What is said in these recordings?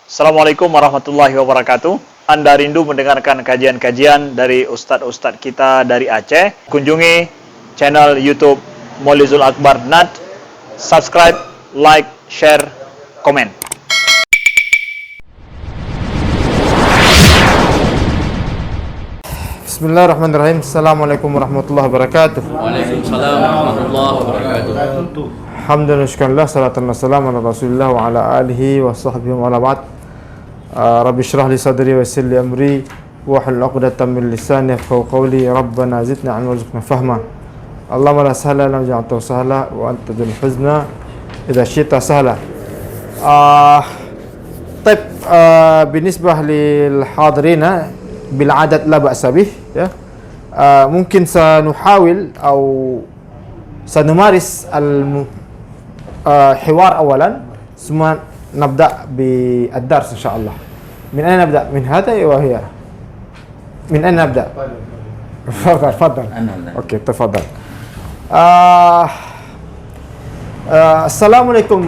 Assalamualaikum warahmatullahi wabarakatuh. Anda rindu mendengarkan kajian-kajian dari ustadz-ustadz kita dari Aceh? Kunjungi channel YouTube Maulizul Akbar NAD. Subscribe, like, share, komen. Bismillahirrahmanirrahim. Assalamualaikum warahmatullahi wabarakatuh. Waalaikumsalam warahmatullahi wabarakatuh. Alhamdulillah, syukurlah, salatan wassalamu ala rasulillah wa ala alihi wa sahbihi wa ala ba'd. Rabbi syrah li sadri wa yassir li amri wahlul 'uqdatam min lisani yafqahu qawli. Rabbana zidna 'ilman warzuqna fahma. Allahumma la sahla illa ma ja'altahu sahla wa anta dzul huzna idza syi'ta sahla. طيب بالنسبة للحاضرين بالعدد لا بأس به ya. ممكن سنحاول أو سنمارس الحوار أولا ثم نبدأ بالدرس إن شاء الله. من أين نبدأ؟ من هذا وهي؟ من أين نبدأ؟ تفضل. أوكي تفضل. السلام عليكم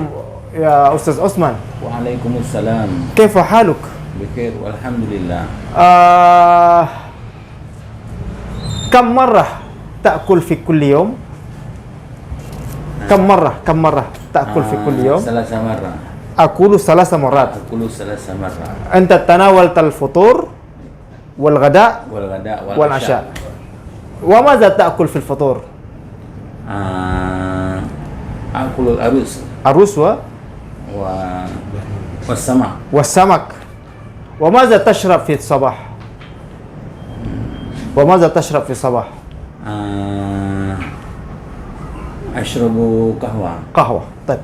يا أستاذ عثمان. Waalaikumsalam. كيف حالك؟ Bikhair walhamdulillah. كم مرة تأكل في كل يوم؟ كم مرة تأكل في كل يوم؟ ثلاث مرات. أكل 3 مرات. أكل 3 مرات. أنت تناولت الفطور والغداء والغداء والعشاء. وماذا تأكل في الفطور؟ أكل الأرز الرز والسمك. والسمك. وماذا تشرب في الصباح؟ وماذا تشرب في الصباح؟ أشرب قهوة. قهوة. طيب.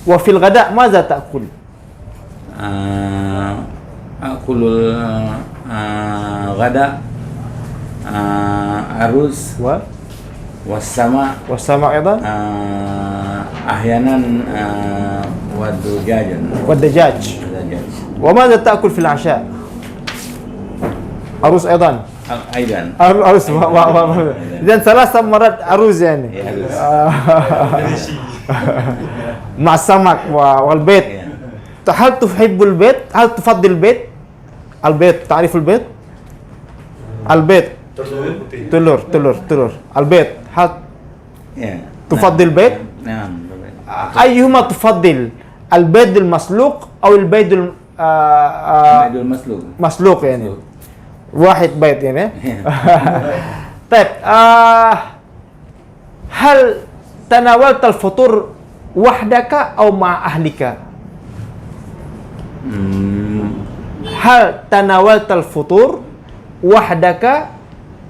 وفي الغداء ماذا تأكل؟ أكل الغداء أرز والسمك. والسمك أيضا؟ أحيانا والدجاج. والدجاج. وماذا تأكل في العشاء؟ أرز أيضا؟ أيضا. أرز. إذن 3 مرات أرز يعني. مع السمك والبيض. هل تحب البيض؟ هل تفضل البيض؟ البيض، تعرف البيض؟ البيض. تلور. البيض. هل تفضل البيض؟ نعم. أيهما تفضل؟ البيض المسلوق أو البيض البيض المسلوق. مسلوق يعني. واحد بيض يعني. طيب هل تناولت الفطور وحدك أو مع أهلك؟ هل تناولت الفطور وحدك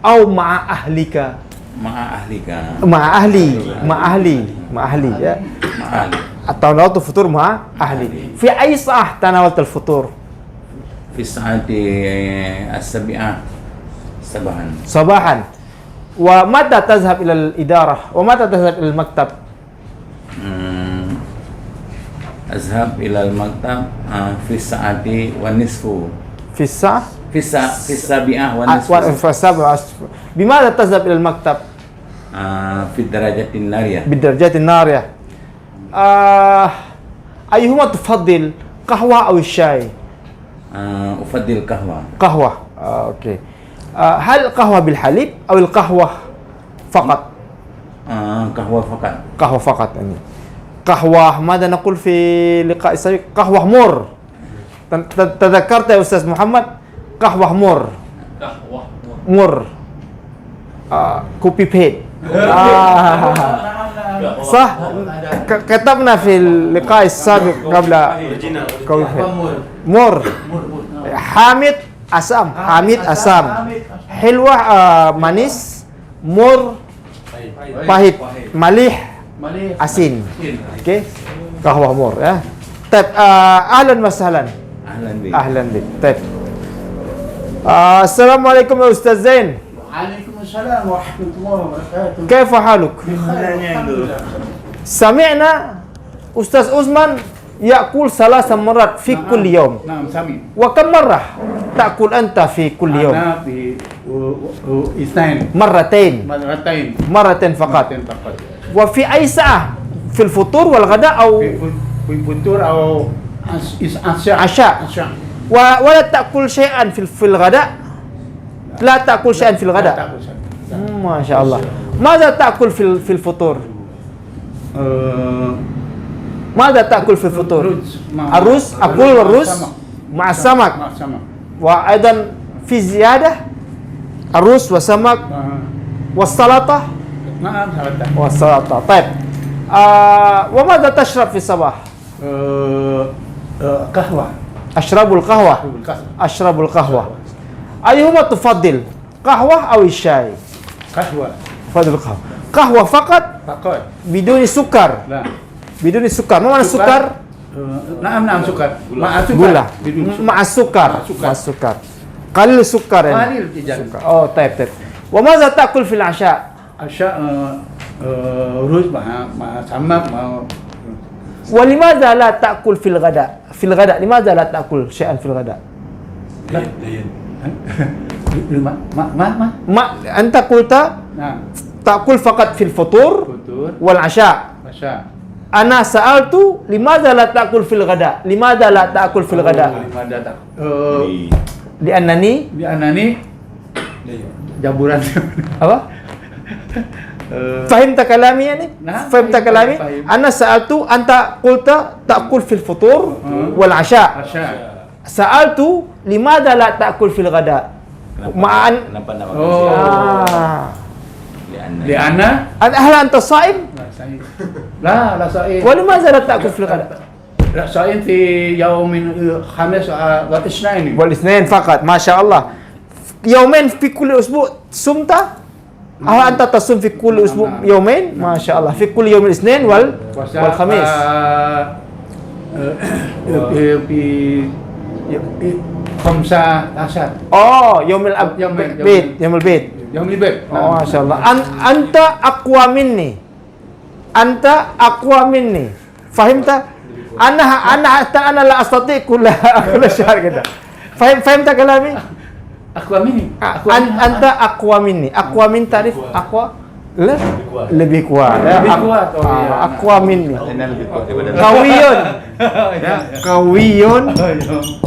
أو مع أهلك؟ مع أهلك. مع أهلي ya. تناولت الفطور مع أهلي. في أي ساعة تناولت الفطور؟ في الساعة 7 صباحا. ومتى تذهب إلى الإدارة؟ ومتى تذهب إلى المكتب؟ أذهب إلى المكتب في الساعة والنصف. في الساعة؟ في 7 والنصف. بماذا تذهب إلى المكتب؟ في الدرجة النارية. بالدرجات النارية. أيهما تفضل، قهوة أو الشاي؟ أفضل قهوة. قهوة. أوكي. هل قهوة بالحليب أو القهوة فقط؟ قهوة فقط. قهوة فقط يعني. قهوة ماذا نقول في لقاء السابق؟ قهوة مر. تذكرت يا أستاذ محمد؟ قهوة مر. مر. كوبي بيت. صح. كتبنا في اللقاء السابق قبل كوبي بيت. مر. حامض أسام. حلوة manis. مر pahit. مليح asin. Oke. Qahwah mur ya. Taib. Ahlan wa sahlan. Ahlan bik. Taib. Assalamualaikum ya Ustaz Zain. Waalaikumsalam warahmatullahi wabarakatuh. كيف حالك؟ سمعنا أستاذ عثمان يأكل 3 مرات في كل يوم. نعم سامي. وكم مرة تأكل أنت في كل يوم؟ أنا في اثنين. مرتين فقط. فقط. وفي أي ساعة؟ في الفطور والغداء أو في فطور أو عشاء. ولا تأكل شيئا في الغداء. لا تأكل شيئا في الغداء. ما شاء الله. ماذا تأكل في الفطور؟ ماذا تأكل في الفطور؟ الرز. أكل الرز مع السمك. وأيضا في زيادة الرز والسمك والسلطة. نعم سلطة. والسلطة. طيب. وماذا تشرب في الصباح؟ قهوة. أشرب القهوة. أيهما تفضل؟ قهوة أو الشاي؟ قهوة. تفضل القهوة. قهوة فقط بدون سكر. لا. بدون سكر. ما معنى السكر؟ نعم سكر. مع سكر. Gula. بدون مع السكر. مع السكر. قليل السكر يعني. قليل جدا. طيب. وماذا تأكل في العشاء؟ عشاء رز مع سمك مع ولماذا لا تأكل في الغداء؟ لماذا لا تأكل شيئا في الغداء؟ ما أنت قلت نعم. تأكل فقط في الفطور فطور والعشاء. عشاء. أنا سألت لماذا لا تأكل في الغداء؟ لماذا لا تأكل في الغداء؟ لأنني jaburan. apa? فهمت كلامي يعني؟ نعم. فهمت كلامي؟ فهمت. أنا سألت أنت قلت تأكل في الفطور والعشاء. عشاء. سألت لماذا لا تأكل في الغداء؟ مع أن Kenapa enggak makan Oh. siang? لأن هل أنت صائم؟ لا صائم. ولماذا لا تأكل في الغداء؟ لا صائم في يوم الخميس والاثنين. والاثنين فقط. ما شاء الله. يومين في كل أسبوع صمت؟ هل أنت تصوم في كل أسبوع يومين؟ ما شاء الله. في كل يوم الاثنين والخميس. في 15. يوم البيت. يوم البيت. ما شاء الله. أنت أقوى مني. فهمت؟ أنا لا أستطيع كل شهر كده. فهمت كلامي؟ أقوى مني. أنت أقوى مني. أقوى من تعرف أقوى؟ لا lebih kuat. أقوى مني. Kawiyun. Kawiyun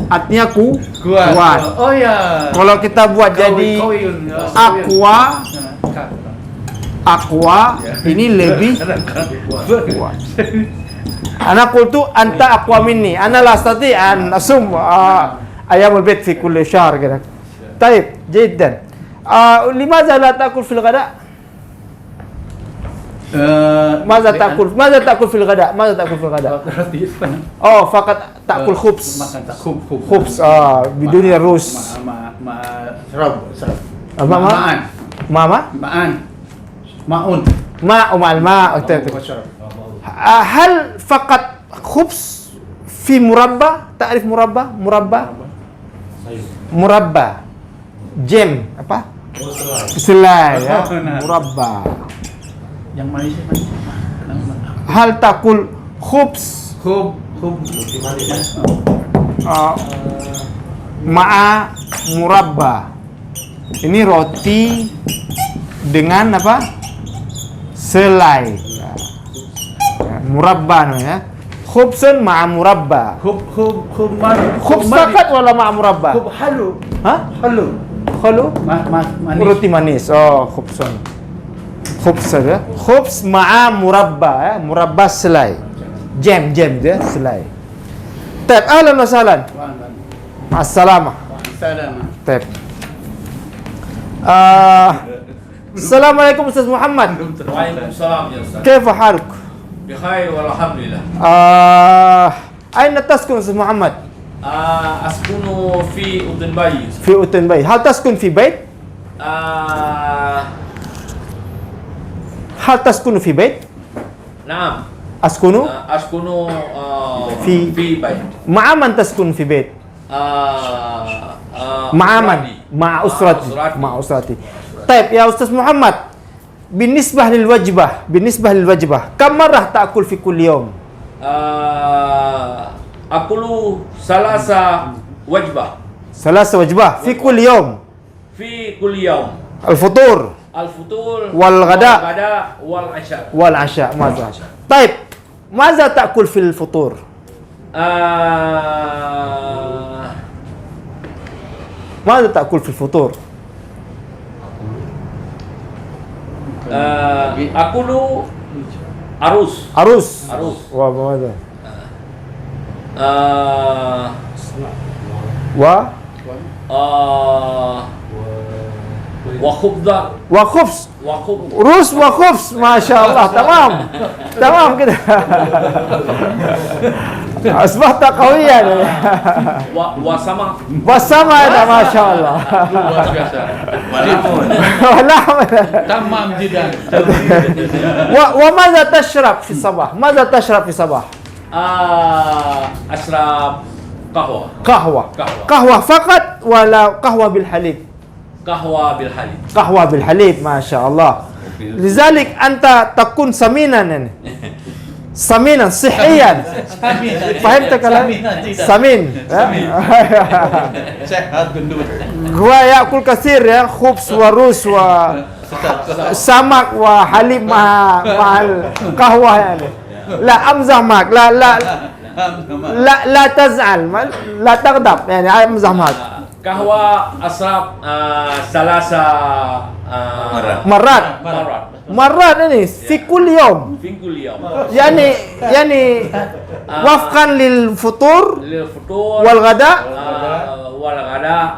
artinya kuat. Oh ya. Kalau kita buat jadi aqua ini lebih kuat. Ana qultu anta aqwa minni. Ana la astati an asum ayam al-bait fi kulli shahr kده. طيب جدا. لماذا لا تأكل في الغداء؟ ماذا تأكل في الغداء؟ فقط تأكل خبز. خبز بدون الرز. مع الماء. هل فقط خبز في مربى؟ تعرف مربى jam apa? Selai ya. Murabba. Yang manis. Hal takul khubz ma'a murabba. Ini roti dengan apa? Selai. Murabba namanya. Khubzun ma'a murabba. Khubz fakat wala ma'a murabba? Khub halu. Hah? Halu. Manis. Roti manis. Khubzun. Khubz ya. Khubz ma'a murabba ya. Murabba selai. Jam ya, selai. Taib, ahlan wa sahlan. Assalamah. Taib. Assalamualaikum Ustaz Muhammad. Waalaikumsalam ya Ustaz. Kaifa haluk? Bikhair walhamdulillah. Aina taskun Ustaz Muhammad? Askunu fi Udan Bayi. في أوتن بيت. هل تسكن في بيت؟ هل تسكن في بيت؟ Naam. أسكن Askunu في- fi Bayi. مع من تسكن في بيت؟ مع من؟ مع أسرتي. مع أسرتي. طيب يا أستاذ محمد، بالنسبة للوجبة كم مرة تأكل في كل يوم؟ Akulu salasa wajbah ثلاثة وجبة في كل يوم. fi kulli yawm. الفطور Al-futur والغداء wal asya. والعشاء. ماذا؟ طيب ماذا تأكل في الفطور؟ ماذا تأكل في الفطور؟ Akulu arus. أرز. Arus. وماذا؟ و وخبز وخبز. وخبز رز وخبز. ما شاء الله. تمام. تمام كده. أصبحت قويا. وسمك. والسمع ده ما شاء الله. Luar biasa. ولحم. Tamam jidan. وماذا تشرب في الصباح؟ ماذا تشرب في الصباح؟ أشرب قهوة. قهوة. قهوة. قهوة فقط ولا قهوة بالحليب؟ قهوة بالحليب. قهوة بالحليب. ما شاء الله. لذلك أنت تكون سمينا يعني. سمينا صحيا. فهمت كلام؟ سمين. Sehat gendut. هو يأكل كثير يا خبز ورز وسمك وحليب مع القهوة يعني. لا أمزح معك. لا تزعل. لا تغضب يعني. أمزح معك. قهوة أشرب ثلاثة مرات مرات ini في كل يوم في كل يوم. يعني وفقا للفطور للفطور والغداء والغداء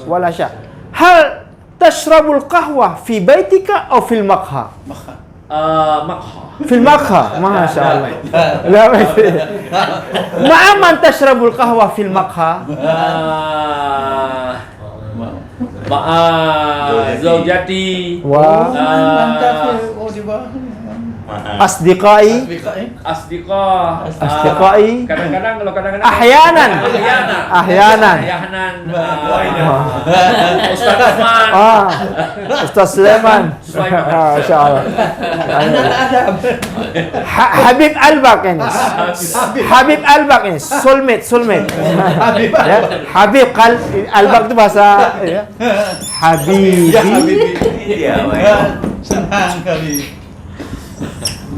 والعشاء. هل تشرب القهوة في بيتك أو في المقهى؟ مقهى. في المقهى. ما شاء الله. لا مع من تشرب القهوة في المقهى؟ مع زوجتي Oh di bawah. أصدقائي. أصدقائي. Kadang-kadang kalau kadang-kadang. أحيانا. Ustaz Usman. أستاذ سليمان. ما شاء الله. حبيب قلبك يعني. حبيب قلبك يعني. soulmate. Ya, Habib قلبك itu bahasa ya. Habibi. Senang kali.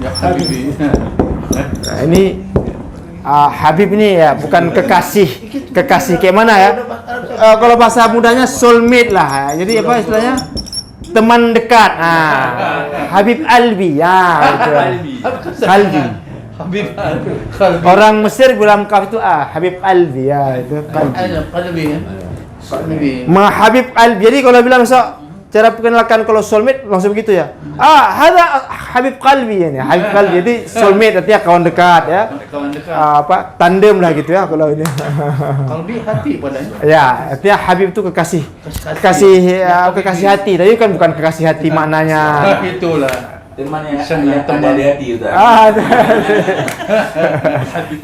Ya Habibi. Nah, ini Habib ini ya bukan kekasih kayak mana ya? Kalau bahasa mudanya soulmate lah. Jadi apa istilahnya? Teman dekat. Habib Albi ya. Gitu. Kalbi. Habib. Orang Mesir bilang kaf itu Habib Albi ya itu Kalbi. Qalbi. Habib Albi. Jadi kalau bilang cara perkenalkan kalau soulmate langsung begitu ya. Ada Habib Qalbi ini. Habib Qalbi. Jadi soulmate artinya kawan dekat ya. Kawan dekat. Tandem lah gitu ya kalau ini. Qalbi hati padanya. Ya, artinya Habib itu kekasih hati. Tapi kan bukan kekasih hati maknanya. Itulah. Teman yang Senang ada teman. di hati itu.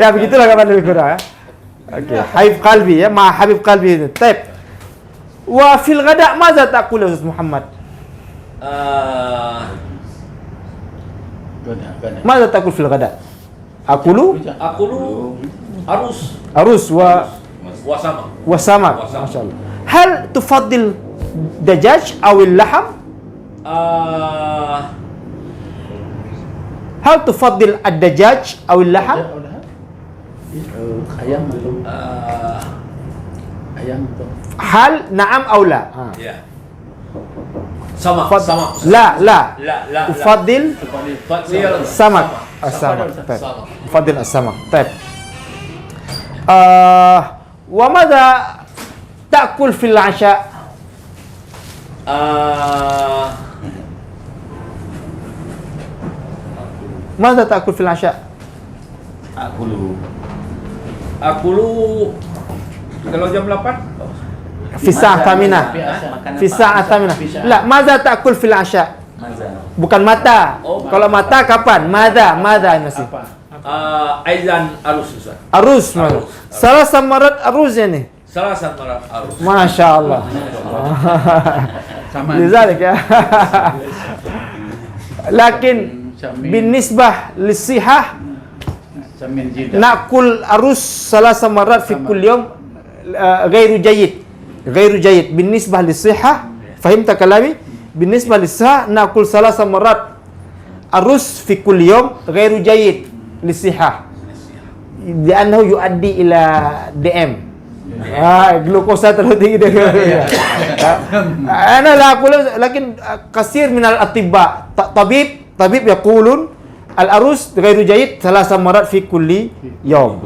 Ya begitulah kawan lebih kurang ya. Oke, Habib Qalbi ya, Habib Qalbi itu. Taib. Wa fil ghada maza taqul ya Ustaz Muhammad? Maza taqul fil ghada? Akulu arus wa samak. Masyaallah. Hal tufaddil dajaj aw al-lahm? Hal tufaddil ad-dajaj aw al-lahm? Ayam atau ayam atau Hal na'am aw la? Ya. Sama. La. لا. Ufaddil Fadil. samak. As-samak. Baik. Ufaddil as-samak. Baik. Wa madza ta'kul fil 'asha? Madza ta'kul fil 'asha? Akulu kalau jam 8 Fi sa'ah thaminah. Fi sa'ah thaminah. La, madza ta'kul fil 'asha? Bukan mata. Kalau mata kapan? Madza masih. Aizan arus Ustaz. Arus. Salah samarat arus ini. Salah satu arus. Masya Allah. sama. Lizalik ya. Lakin binisbah lisihah Samin jidat. nakul arus salah samarat fi kulli yawm ghairu jayyid binisbah lisihah. Fahimta kalami? Binisbah lisihah nakul salah samarat arus fi kulli yawm ghairu jayyid. lisihah. Li'annahu yuaddi ila DM. Glukosa terlalu tinggi dia. Ana la aqulu lakin kasir min al-atibba tabib yaqulun al-arus ghairu jayyid 3 marat fi kulli yawm.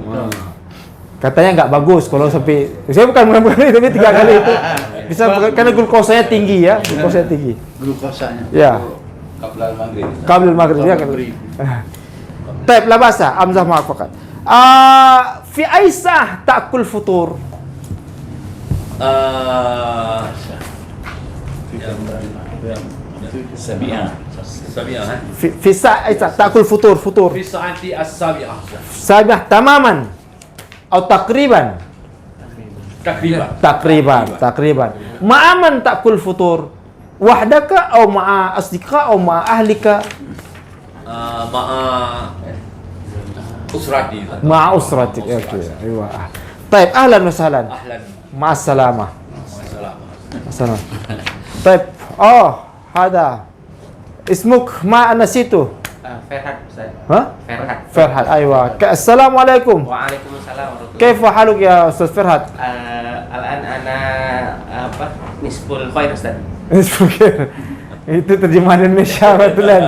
Katanya enggak bagus kalau sampai saya bukan mengambil tapi 3 kali itu bisa karena glukosanya tinggi ya, glukosanya tinggi. Glukosanya. Ya. Qabla al-maghrib ya. Taib la basa amzah ma'ak faqat. Fi aisah ta'kul futur. Sabi'ah. Sabi'ah. Fi sa'ah ta'kul futur. Fi sa'ati as-sabi'ah. Sabi'ah tamaman atau takriban. Takriban. Ma'aman ta'kul futur. Wahdaka atau ma'a asdiqa atau ma'a ahlika. Ma'a usrati. Ma'a usratik. Okey. Aywa. Taib ahlan wa sahlan. Ahlan. Ma'assalamah. Wassalam. Taib. Hada. Ismuk ma nasitu. Ferhat Ustaz. Ha? Ferhat. Aywa. Assalamualaikum. Waalaikumsalam warahmatullahi Kaifa haluk ya Ustaz Ferhat? Al-an ana nisful khair Ustaz. Itu terjemahan Indonesia betulan.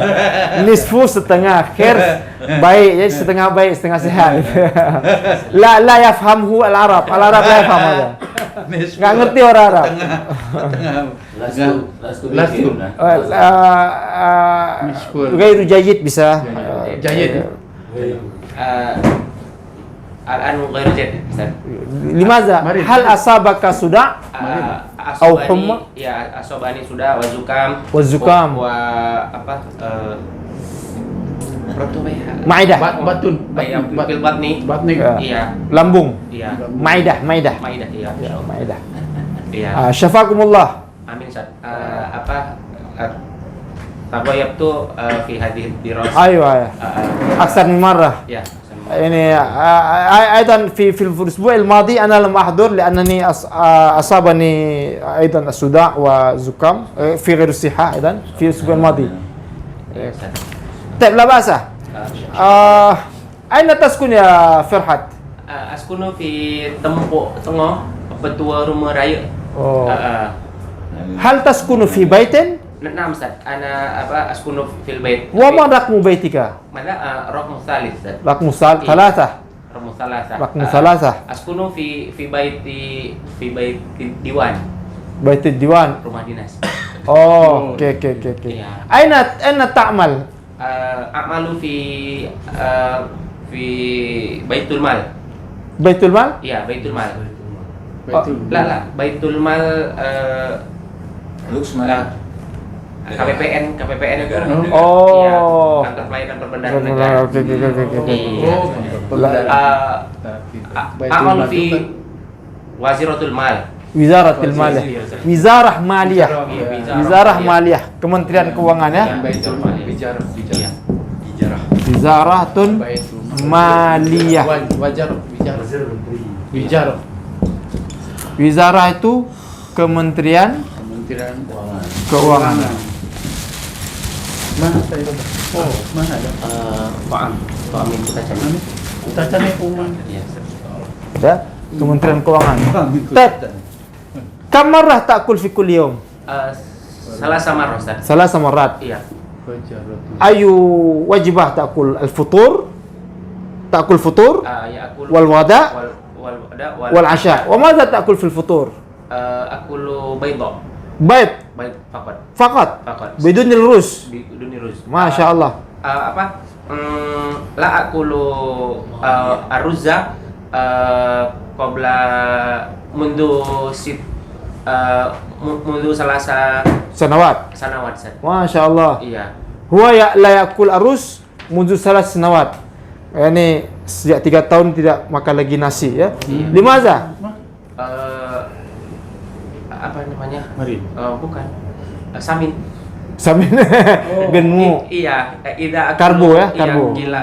Nisfu setengah khair, baik jadi setengah baik, setengah sehat. La yafhamhu al-Arab. Al-Arab la yafham ada. Enggak ngerti orang Arab. Lastu. Ghairu jayyid bisa. Jayyid. Al-an ghairu jayyid Ustaz. Limaza? Mari. Hal asabaka sudah? Au humma? Ya, asobani sudah wa zukam. Wa zukam. Wa apa? Maidah. Batun. Bil batni. Batni. Ya. Iya. Lambung. Iya. Maidah. Maidah iya. Ya, maidah. Iya. Syafakumullah. Amin Ustaz. Tabayab tu fi hadhihi dirasah. Aywa. Aksar min marrah. Ya. يعني ايضا في الاسبوع الماضي انا لم احضر لانني اصابني ايضا الصداع وزكام في غير الصحه ايضا في الاسبوع الماضي. طيب لا باس. اين تسكن يا فرحات؟ Askunu fi Tengah Petua Rumah Raya. هل تسكن في بيت؟ Naam Ustaz. Ana askunu fil bait. وما رقم بيتك؟ Mana raqam thalith Ustaz. رقم ثلاثة. Raqam thalatha. رقم ثلاثة. Askunu fi baiti diwan, بيت الديوان. rumah dinas. اوكي. Iya. اين تعمل؟ A'malu fi Baitul Mal. بيت المال؟ Iya, Baitul Mal. Baitul. La, Baitul Mal KPPN itu. Oh. Iya, kantor pelayanan perbendaharaan negara. Oke. Iya. Baitul A'malu Mal fi itu kan Waziratul Mal. Wizaratul Maliyah. Wizarah Maliyah. Iya, Wizarah Maliyah. Kementerian Keuangan ya. Baitul Mal. Bijarah. Wizaratun Baitul Maliyah. Bijarah. Wizarah itu Kementerian Kementerian Keuangan. Mana saya? Mana ada? Pak Amin kita cari. Kita cari uang. Iya. Ya, Kementerian Keuangan. Kam marrah ta'kul fi kulli yawm? Salah sama Ustaz. Salasa marrat. Iya. Ayu wajibah ta'kul al-futur? Ta'kul futur Ya aku wal wada wal wal asha. Wa madza ta'kul fil futur? akulu bayda. Baik, Fakat. fakat. Bidunil rus. Biduni rus. Masya Allah. La akulu aruzza qabla mundu salasa Sanawat. sanawat Ustaz. Masya Allah. Iya. Huwa la yakul arus mundu salas sanawat. Yani sejak 3 tahun tidak makan lagi nasi ya. Limaza? Apa namanya? Mari. Bukan. Samin. Samin. Genmu. Iya, ida Karbo ya, karbo. Gila,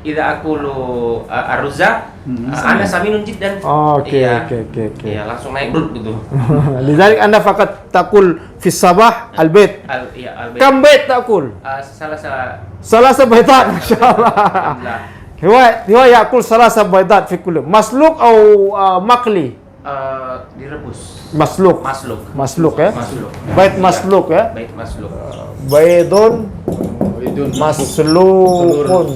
idza akulu aruzza ana saminun jiddan. Oke. Iya, langsung naik brut gitu. Lidalik anda fakat takul fi sabah al-bait. Al-bait. Kam bait takul? Salah بيضات ما شاء الله. هو يأكل ثلاثة بيضات في كل مسلوق أو مقلي؟ direbus. مسلوق ya. Bait masluk ya. Bait masluk. Baydun maslukun.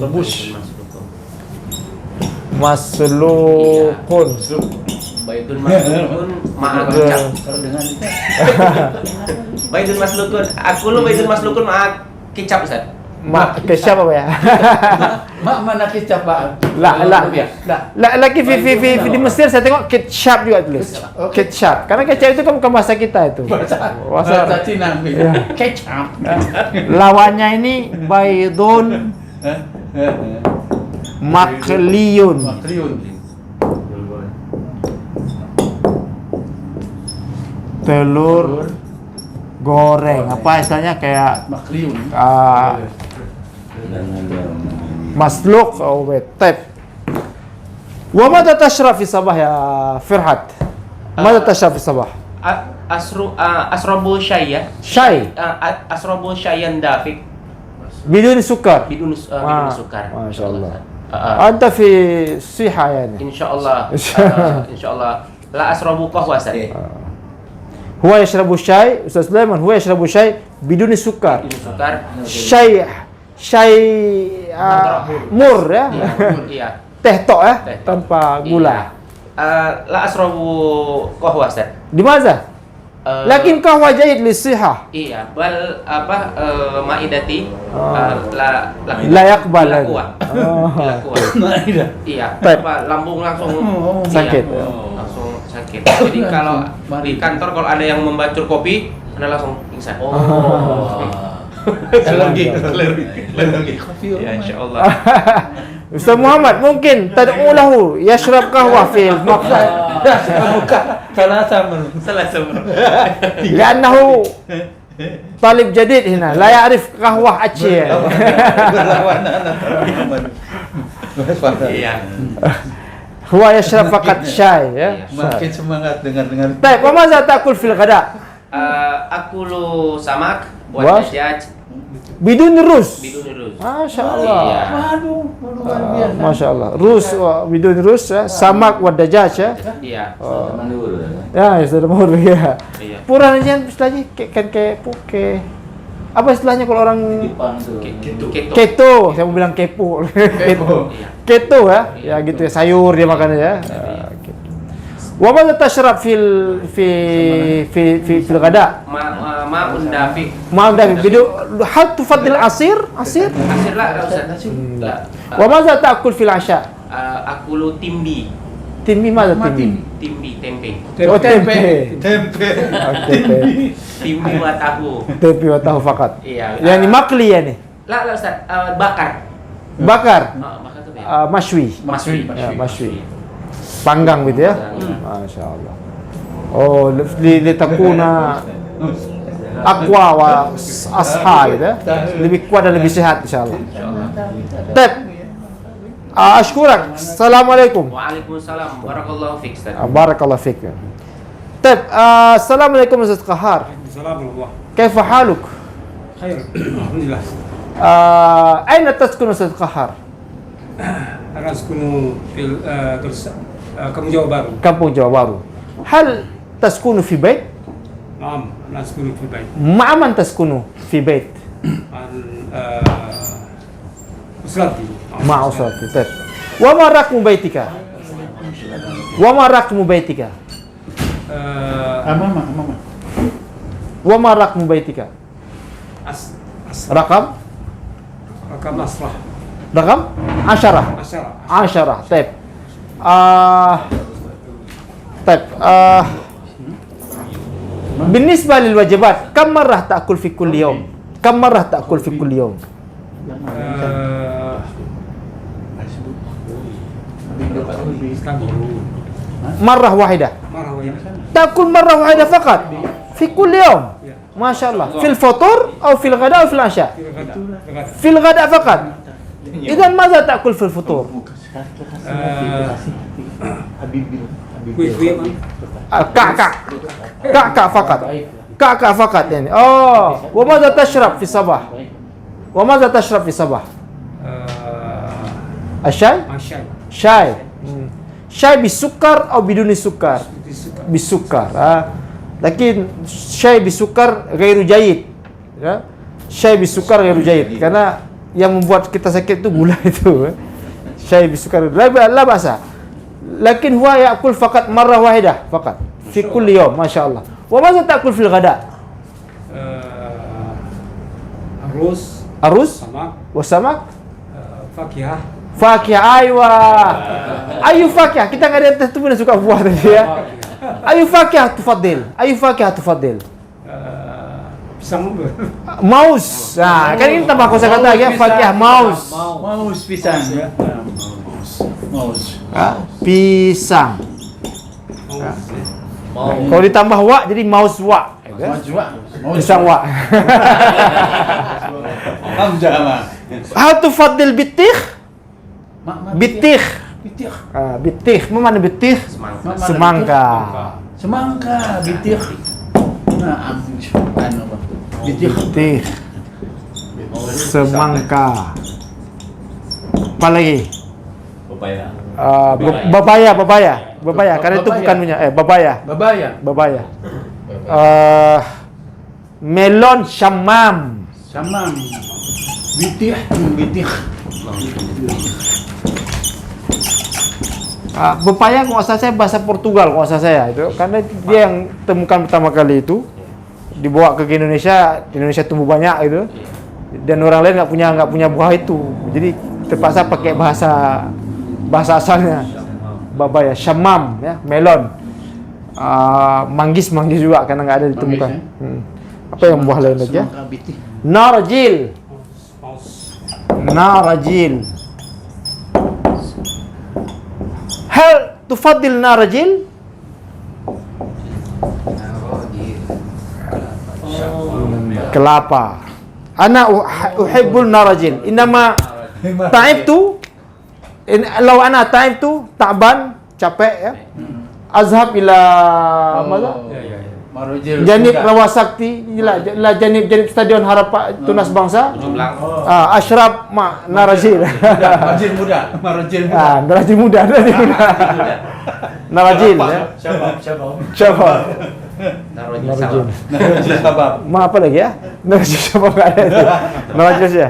Maslukun. Baidun maslukun ma'a kecap. Baidun maslukun. Aku lu baidun maslukun ma'a kecap, Ustaz. Kecap apa ya? Mak mana kecap Pak? Lagi di Mesir saya tengok kecap juga tulis. Kecap. Karena kecap itu kan bukan bahasa kita itu. Bahasa Cina. Kecap. Lawannya ini baydun makliyun. Telur goreng. Apa istilahnya kayak Makliun. masluk atau tep. Wa madza tashrab fi sabah ya Firhat? Madza tashrab fi sabah? Asrobu syai ya. Syai. Asrobu syaian dafik. Bidun sukar. Bidun sukar. Masyaallah. Anta fi siha yani. Insyaallah. Insyaallah. La asrobu qahwa sari. Huwa yashrabu syai, Ustaz Sulaiman, huwa yashrabu syai bidun sukar. Bidun sukar. Syai mur ya. Iya. Teh tok ya, tanpa gula. La asrobu qahwa sari. Di mana? Lakin qahwa jayyid lisihah. Iya, bal maidati La yaqbal. La kuat. Iya, lambung langsung sakit. Iya, langsung sakit. Jadi kalau di kantor kalau ada yang membacur kopi, Anda langsung pingsan. Alergi. Ya, insyaallah. Ustaz Muhammad mungkin tad'u lahu yashrab qahwa fil maqsad. Salah sama. لأنه طالب جديد هنا لا يعرف قهوة أتشي. Iya. هو يشرب فقط شاي ya. Makin semangat dengar. طيب وماذا تأكل في الغداء؟ Akulu samak Was? dajaj بدون رز. bidun rus. ما شاء الله. Iya. Waduh, luar biasa. ما شاء الله. روس بدون روس ya. Samak والدجاج ya. Iya. Ya, sudah mau ya. Iya. Pura aja istilahnya kayak puke. Apa istilahnya kalau orang keto? Saya mau bilang kepo. Keto ya. Ya gitu ya, sayur dia makannya ya. Wa madza tashrab في الغداء؟ Ma'un dafiq. ما بدك بدو هل تفضل عصير؟ Asir lah, Ustaz. وماذا تأكل في العشاء؟ Akulu timbi. تمي ماذا تمي؟ Tempe. tempe. Timbi wa tahu. Tempe وتاهو فقط. Iya. يعني مقلي يعني Lah, Ustaz. Bakar. bakar. Bakar tuh ya. مشوي. Ya, مشوي. Panggang gitu ya. Masya Allah. Oh, litakuna aqwa wa asha gitu ya. Lebih kuat dan lebih sehat insyaallah. Tab. Ashkurak. Assalamualaikum. Waalaikumsalam. Barakallahu fiik, Ustaz. Barakallahu fik. Tab. Assalamualaikum Ustaz Qahar. Assalamualaikum. كيف حالك؟ خير الحمد لله. أين تسكن أستاذ قهار؟ أنا أسكن في Kampung Jawa Baru. Kampung Jawa Baru. هل تسكن في بيت؟ نعم أنا أسكن في بيت. مع من تسكن في بيت؟ أسرتي. مع أسرتي. طيب. وما رقم بيتك؟ وما رقم بيتك؟ Mama. وما رقم بيتك؟ رقم رقم أسرة. رقم 10. 10. طيب. طيب. بالنسبة للوجبات كم مرة تأكل في كل يوم؟ كم مرة تأكل في كل يوم؟ مرة واحدة. تأكل مرة واحدة فقط في كل يوم. ما شاء الله. في الفطور أو في الغداء أو في العشاء؟ في الغداء فقط. Idan maza ta'kul fil futur? Kue-kue Ka'ka fakat. Ka'ka fakat yani. Oh, wa maza tashrab fi sabah? Wa maza tashrab fi sabah? Asyai? Masyai. Syai. Syai bisukar atau biduni sukar? Bisukar. Lakin syai bisukar ghairu jayyid. Ya. Syai bisukar ghairu jayyid karena yang membuat kita sakit itu gula itu. Syai bisukar la ba'sa. Lakin huwa ya'kul faqat marrah wahidah faqat fi kulli yawm, masyaallah. Wa madza ta'kul fil ghada? Aruz samak, wa samak, fakihah. fakih. Aywa. Ayu fakih. Kita enggak ada tentu pun suka buah tadi ya. Ayu fakih tufaddil. Ayu fakih tufaddil. Pisang Maus. Nah, kan ini tambah kosakata ya, fakih maus. Maus pisang. Maus. Pisang. Mau. Kalau ditambah wa jadi maus wa. Pisang wa. Hamzah mah. Hal tufaddil bitikh? Bitikh. Bitik. Bitikh. Mana bitikh? Semangka. Semangka, bitik. Nah, anu Bang. Bitik. Bitikh. Semangka. Apa lagi? Papaya. Babaya. Karena itu bukan punya. Babaya. Babaya. Melon syamam. Samam. Bitik. Pepaya kalau asal saya bahasa Portugal kalau asal saya itu karena dia yang temukan pertama kali itu dibawa ke Indonesia, di Indonesia tumbuh banyak gitu dan orang lain nggak punya buah itu, jadi terpaksa pakai bahasa asalnya babaya, syamam ya, melon, manggis juga karena nggak ada ditemukan. Apa yang buah lain lagi ya? Narajil. Hal tufaddil narajil? Kelapa. Ana uhibbul narajil. Inama ta'ibtu law ana ta'ibtu ta'ban, capek ya. Azhab ila mana? Janib Rawasakti, ila janib Stadion Harapan Tunas Bangsa. Ashraf ma narajil. Marajil muda. Narajil muda. Narajil ya. Siapa? Narajil. Ma apa lagi ya? Narajil siapa enggak ada itu. Narajil saja.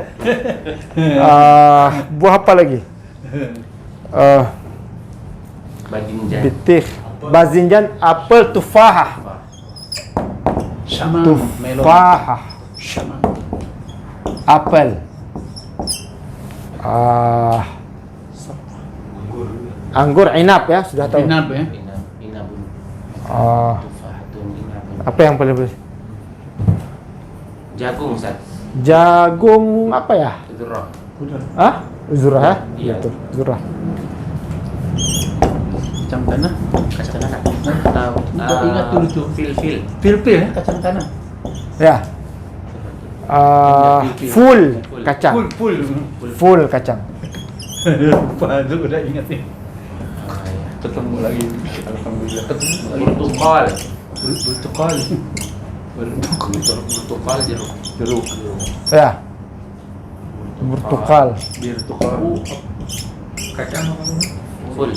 Buah apa lagi? Bazinjan. Bitik, bazinjan, apel, tufahah. Tufahah. Apel. Anggur, inap ya, sudah tahu. Inap ya. Inabun. Tufahatun inabun. Apa yang paling boleh? Jagung, Ustaz. Jagung apa ya? Dzurrah. Zurah ya? Iya. Betul, zurah. Kacang tanah. Kacang tanah. Atau Ingat dulu tuh. fil. Pil-pil ya, kacang tanah. Ya. Full kacang. Full kacang. Lupa itu udah ingat nih. Ketemu lagi. Alhamdulillah ketemu lagi. Burtukal. Bertukal jeruk. Ya. Burtukal. Kacang apa namanya? Full.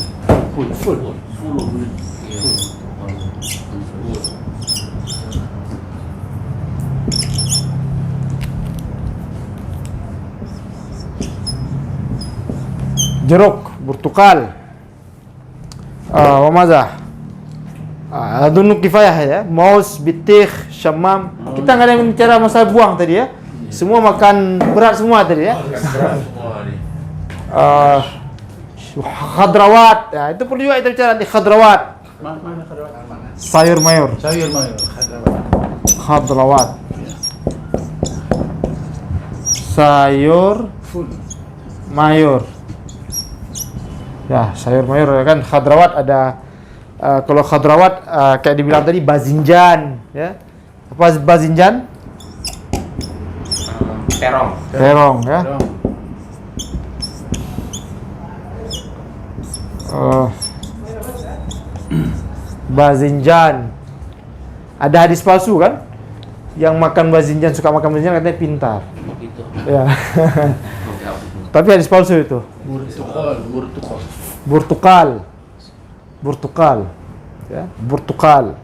Jeruk, burtukal. Wa madza? Adunu kifayah ya. Maus, bitikh, syamam. Kita nggak ada yang bicara masalah buang tadi ya. Semua makan berat semua tadi ya. Khadrawat. Ya, itu perlu juga kita bicara di khadrawat. Mana khadrawat? Sayur mayur. Khadrawat. Sayur mayur. Ya, sayur mayur kan khadrawat ada kalau khadrawat kayak dibilang tadi bazinjan ya. Apa bazinjan? Terong Terong ya. Bazinjan. Ada hadis palsu kan? Yang makan bazinjan, suka makan bazinjan katanya pintar. Begitu. Ya. Tapi hadis palsu itu. Burtukal. Ya, burtukal.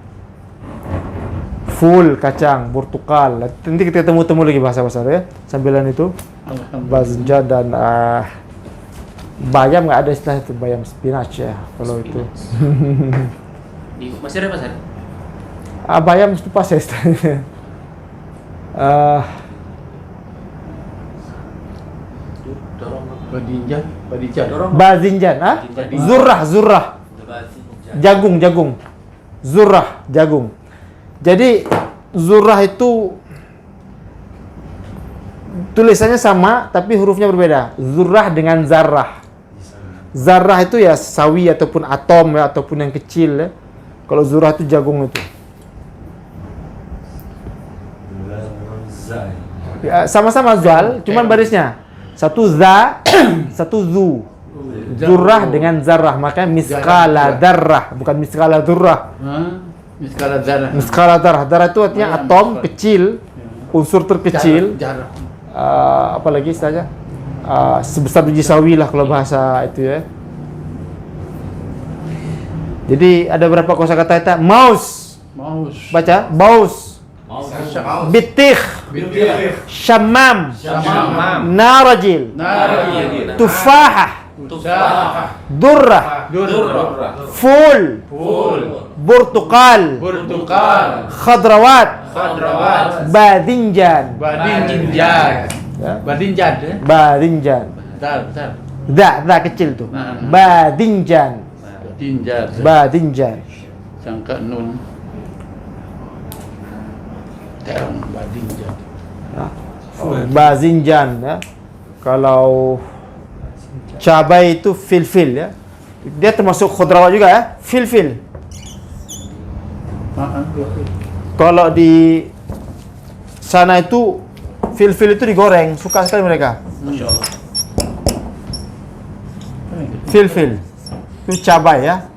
Full kacang, burtukal. Nanti kita temu lagi bahasa-bahasa ya. Sambilan itu bazinjan dan bayam, nggak ada istilah itu, bayam spinach ya kalau itu. Di Mesir apa, San? Bayam itu pas ya istilahnya. Bazinjan, zurrah. Jagung. Zurrah, jagung. Jadi zurrah itu tulisannya sama tapi hurufnya berbeda. Zurrah dengan zarrah. Zarrah itu ya sawi ataupun atom ya, ataupun yang kecil ya. Kalau zurrah itu jagung itu. Ya, sama-sama zal, cuman barisnya satu za, satu zu. Zurrah dengan zarrah, makanya miskala darrah, bukan miskala durrah. Miskala darah. Miskala darrah. Darah itu artinya atom kecil, unsur terkecil. Apalagi istilahnya sebesar biji sawi lah kalau bahasa itu ya. Jadi ada berapa kosakata itu? Maus. Baca baus. Bitikh. Shamam. Narajil. Tufahah. Durrah. Ful. Burtukal. Khadrawat. Badinjan. Badinjan. Da kecil tuh. Badinjan. Sangka nun. Terang badinjan. Bazinjan ya. Kalau cabai itu filfil ya. Dia termasuk khudrawat juga ya. Filfil. Kalau di sana itu filfil itu digoreng, suka sekali mereka. Filfil itu cabai ya.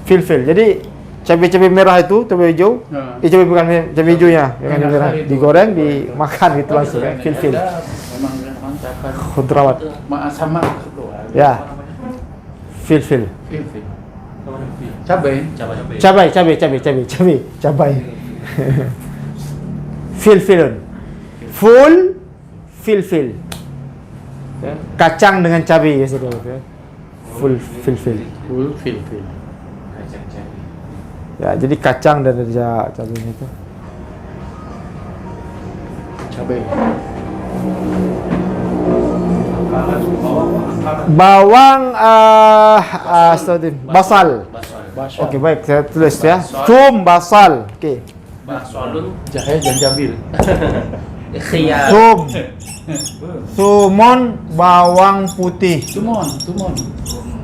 Filfil. Jadi cabai-cabai merah itu, cabai hijau, cabai bukan cabai hijaunya, yang merah digoreng, dimakan gitu langsung ya. Filfil. Khudrawat. Sama Ya. Filfil. Cabai. Cabai. Filfilun. Full filfil. Ya. Kacang dengan cabai ya saudara ya. Full filfil. Ya, jadi kacang dan ada cabainya itu. Cabai. Bawang basal. Oke, baik, saya tulis ya. Thum, basal. Oke. Basolun. Jahe janjabil. Khiyar. Tumun, bawang putih.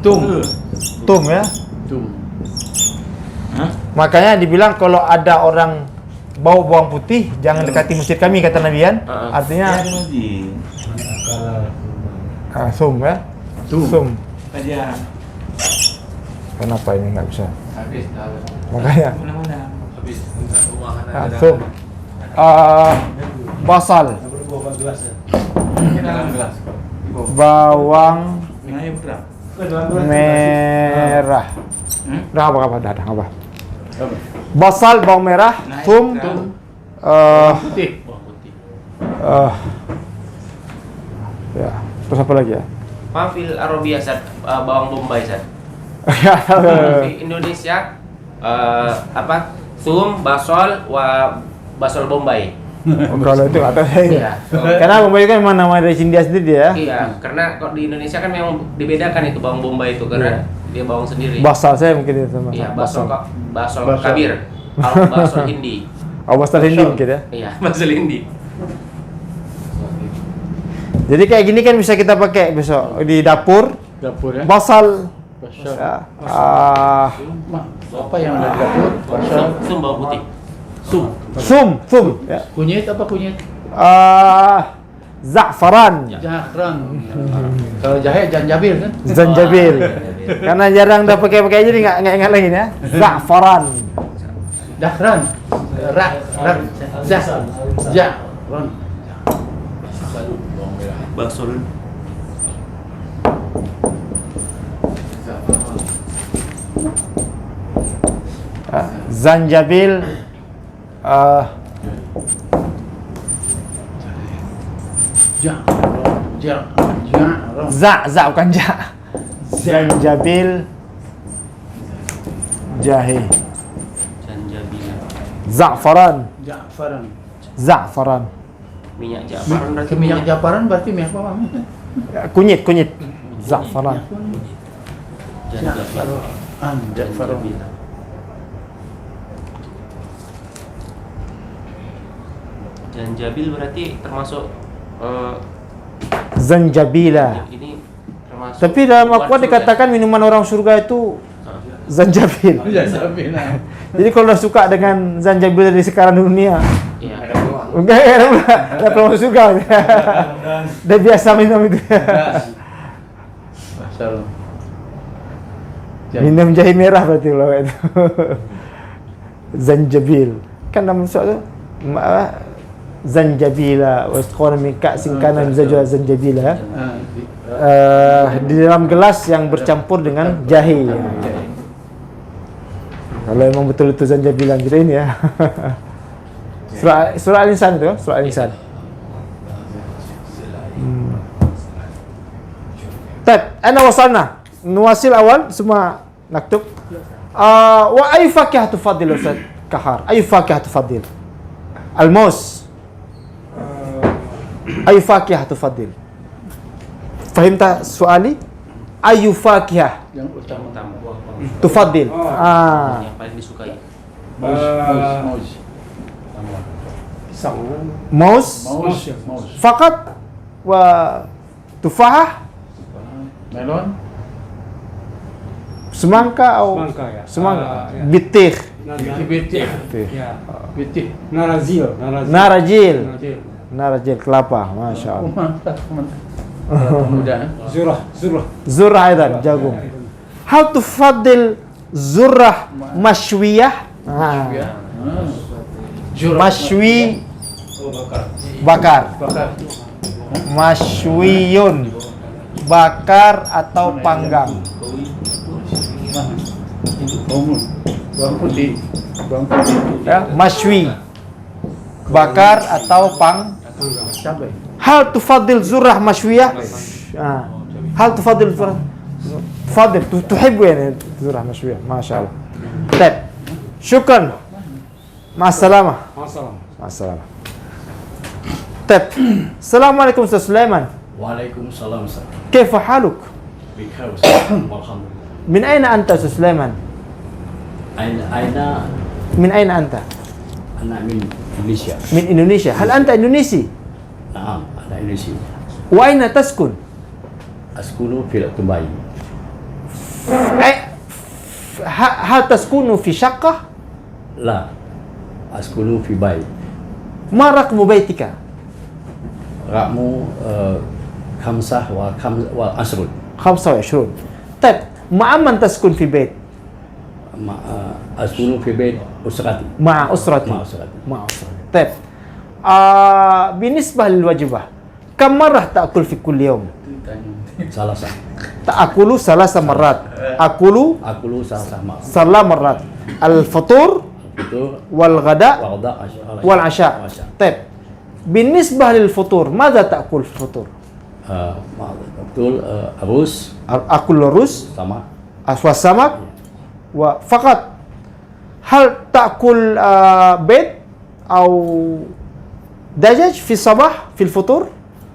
Tum ya. Makanya dibilang kalau ada orang bau bawang putih, jangan dekati masjid kami, kata Nabi kan. Artinya sum ya. Sum. Kenapa ini nggak bisa? Makanya. Sum. Basal. Bawang merah. Dah apa? Basal, bawang merah, thum, Putih. ya. Terus apa lagi ya? Mafil Arabia, bawang bombay, San. Di Indonesia thum, basol, basol bombay. Kalau itu kata saya. Iya. Karena bombay kan memang nama dari India sendiri ya. Iya, karena kalau di Indonesia kan memang dibedakan itu bawang bombay itu karena dia bawang sendiri. Basal saya mungkin itu sama. Iya, basol kabir. Kalau basol Hindi. Basal Hindi mungkin ya. Iya, basol Hindi. Jadi kayak gini kan bisa kita pakai besok di dapur. Dapur ya. Basal. Basal. Ya. Apa yang ada di dapur? Basal. Sum bawang putih. Sum. Ya. Kunyit apa kunyit? Za'faran. Jahran. Kalau jahe janjabil kan? Zanjabil. Karena jarang dah pakai jadi nggak ingat lagi ya. Za'faran. Dahran. Rak. Jahran. Basul. Zanjabil. Za bukan ja. Zanjabil. Jahe. Janjabil. Za'faran. Ja'faran. Za'faran. Minyak jafaran berarti Minyak japaran berarti minyak apa? Kunyit. Za'faran. Janjabil. Ja'faran. Janjabil berarti termasuk Zanjabila. ini termasuk. Tapi dalam buah Al-Quran surga. dikatakan minuman orang surga itu zanjabil. Janjabil. Jadi kalau dah suka dengan zanjabil dari sekarang dunia, Iya. enggak dah masuk surga. Dah biasa minum itu. Masalah. Minum jahe merah berarti kalau itu. Zanjabil. Kan dalam surah tu zanjabila wasqana min ka'sin kana mizajuha zanjabila. Di dalam gelas yang bercampur dengan jahe. Kalau memang betul itu zanjabilan kita ini ya. Surah Al-Insan itu, surah Al-Insan. Ana wasalna. Nuwasil awal semua naktub. Wa ayu fakihah tufaddil Ustaz Kahar? Ayu fakihah tufaddil? Al-maus. Ayu fakihah tufaddil? Fahimta soali? Ayu fakihah Yang utama. tufaddil? Yang paling disukai. Maus. Pisang. Maus Maus. fakat wa tufahah Melon. semangka atau Semangka ya. semangka Ya. bitih Bitih. Ya. Bitih. Narazil. narajil narajil kelapa masya Allah Mantap. Mudah. Zurah. zurrah aidan jagung hal tufaddil zurrah mashwiyah mashwi bakar mashwiyun bakar atau panggang Bawang putih. ya mashwi bakar atau Cabai. hal tufaddil zurrah mashwiyah hal tufaddil zurrah تفضل تحب يعني زرع مشوية ما شاء الله طيب شكرا مع السلامة مع السلامة طيب السلام عليكم أستاذ سليمان Waalaikumsalam Ustaz. كيف حالك Bikhair Ustaz. Alhamdulillah. من أين أنت أستاذ سليمان Aina من أين أنت anak min Indonesia. من إندونيسيا هل أنت إندونيسي Naam, anak Indonesia. وأين تسكن Askunu fil Dubai. هل تسكن في شقة La. Askunu fi Bai. ما رقم بيتك Rakmu khamsah wa asrun. 25 طيب مع من تسكن في بيت Askunu fi bait usrati. مع أسرتي مع أسرتي. مع أسرتي طيب بالنسبة للوجبة كم مرة تأكل في كل يوم Salasa. تأكل 3 مرات أكل Akulu salasa ma. 3 مرات الفطور Itu والغداء waqda والعشاء طيب بالنسبة للفطور ماذا تأكل في الفطور betul arus أكل الرز sama والسمك وفقط هل تأكل بيض أو دجاج في الصباح في الفطور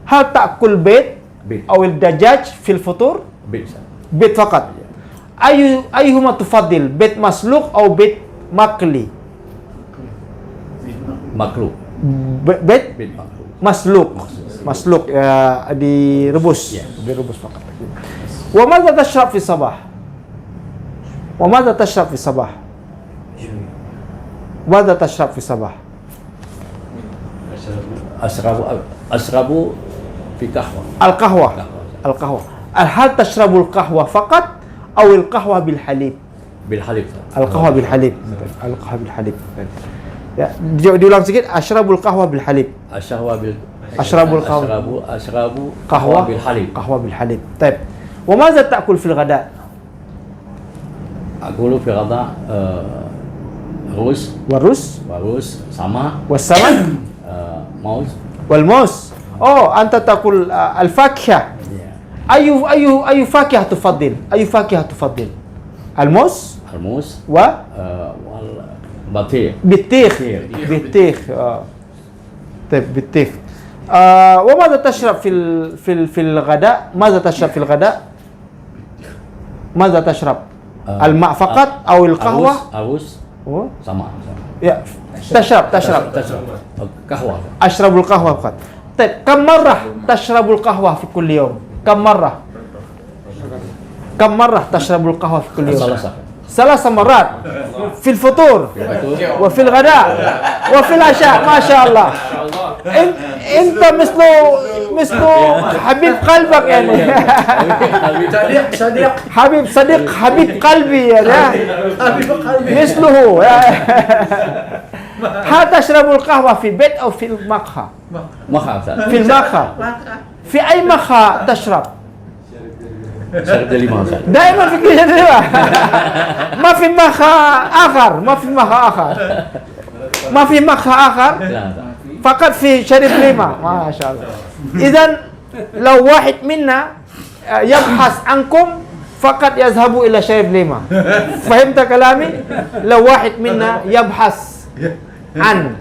هل تأكل بيض bait. أو الدجاج في الفطور Bait. بيض فقط أيهما تفضل بيض مسلوق أو بيض مقلي Makruh. بيض Bait makruh. مسلوق direbus Ya. direbus فقط وماذا تشرب في الصباح وماذا تشرب في الصباح ماذا تشرب في الصباح Asrabu في قهوة القهوة قهوة القهوة هل تشرب القهوة فقط أو القهوة بالحليب؟ بالحليب. القهوة بالحليب. القهوة بالحليب. Ya, diulang sedikit. Ashrabul qahwa bil halib. Ashrabul qahwa. أشرب قهوة بالحليب. قهوة بالحليب. طيب. وماذا تأكل في الغداء؟ أقول في غداء رز والرز سمك والسمك موز. والموز. أنت تأكل الفاكهة. أي فاكهة تفضل؟ أي فاكهة تفضل؟ الموز الموز والبطيخ. بطيخ. طيب بطيخ. وماذا تشرب في الغداء؟ ماذا تشرب في الغداء؟ ماذا تشرب؟ الماء فقط أو القهوة؟ أرز sama. يا تشرب قهوة. أشرب القهوة فقط. طيب كم مرة تشرب القهوة في كل يوم؟ كم مرة تشرب القهوة في كل يوم؟ 3 مرات في الفطور وفي الغداء وفي العشاء. ما شاء الله. انت مثل حبيب قلبك يعني. حبيب قلبي يعني. مثله. هل تشرب القهوة في بيت أو في المقهى؟ في المقهى. في أي مقهى تشرب؟ شرب ليمون. دائما في كل شيء. ما في مقهى آخر. فقط في شرب ليمة. ما شاء الله. إذن لو واحد منا يبحث عنكم فقط يذهب إلى شرب ليمة. فهمت كلامي؟ لو واحد منا يبحث عن,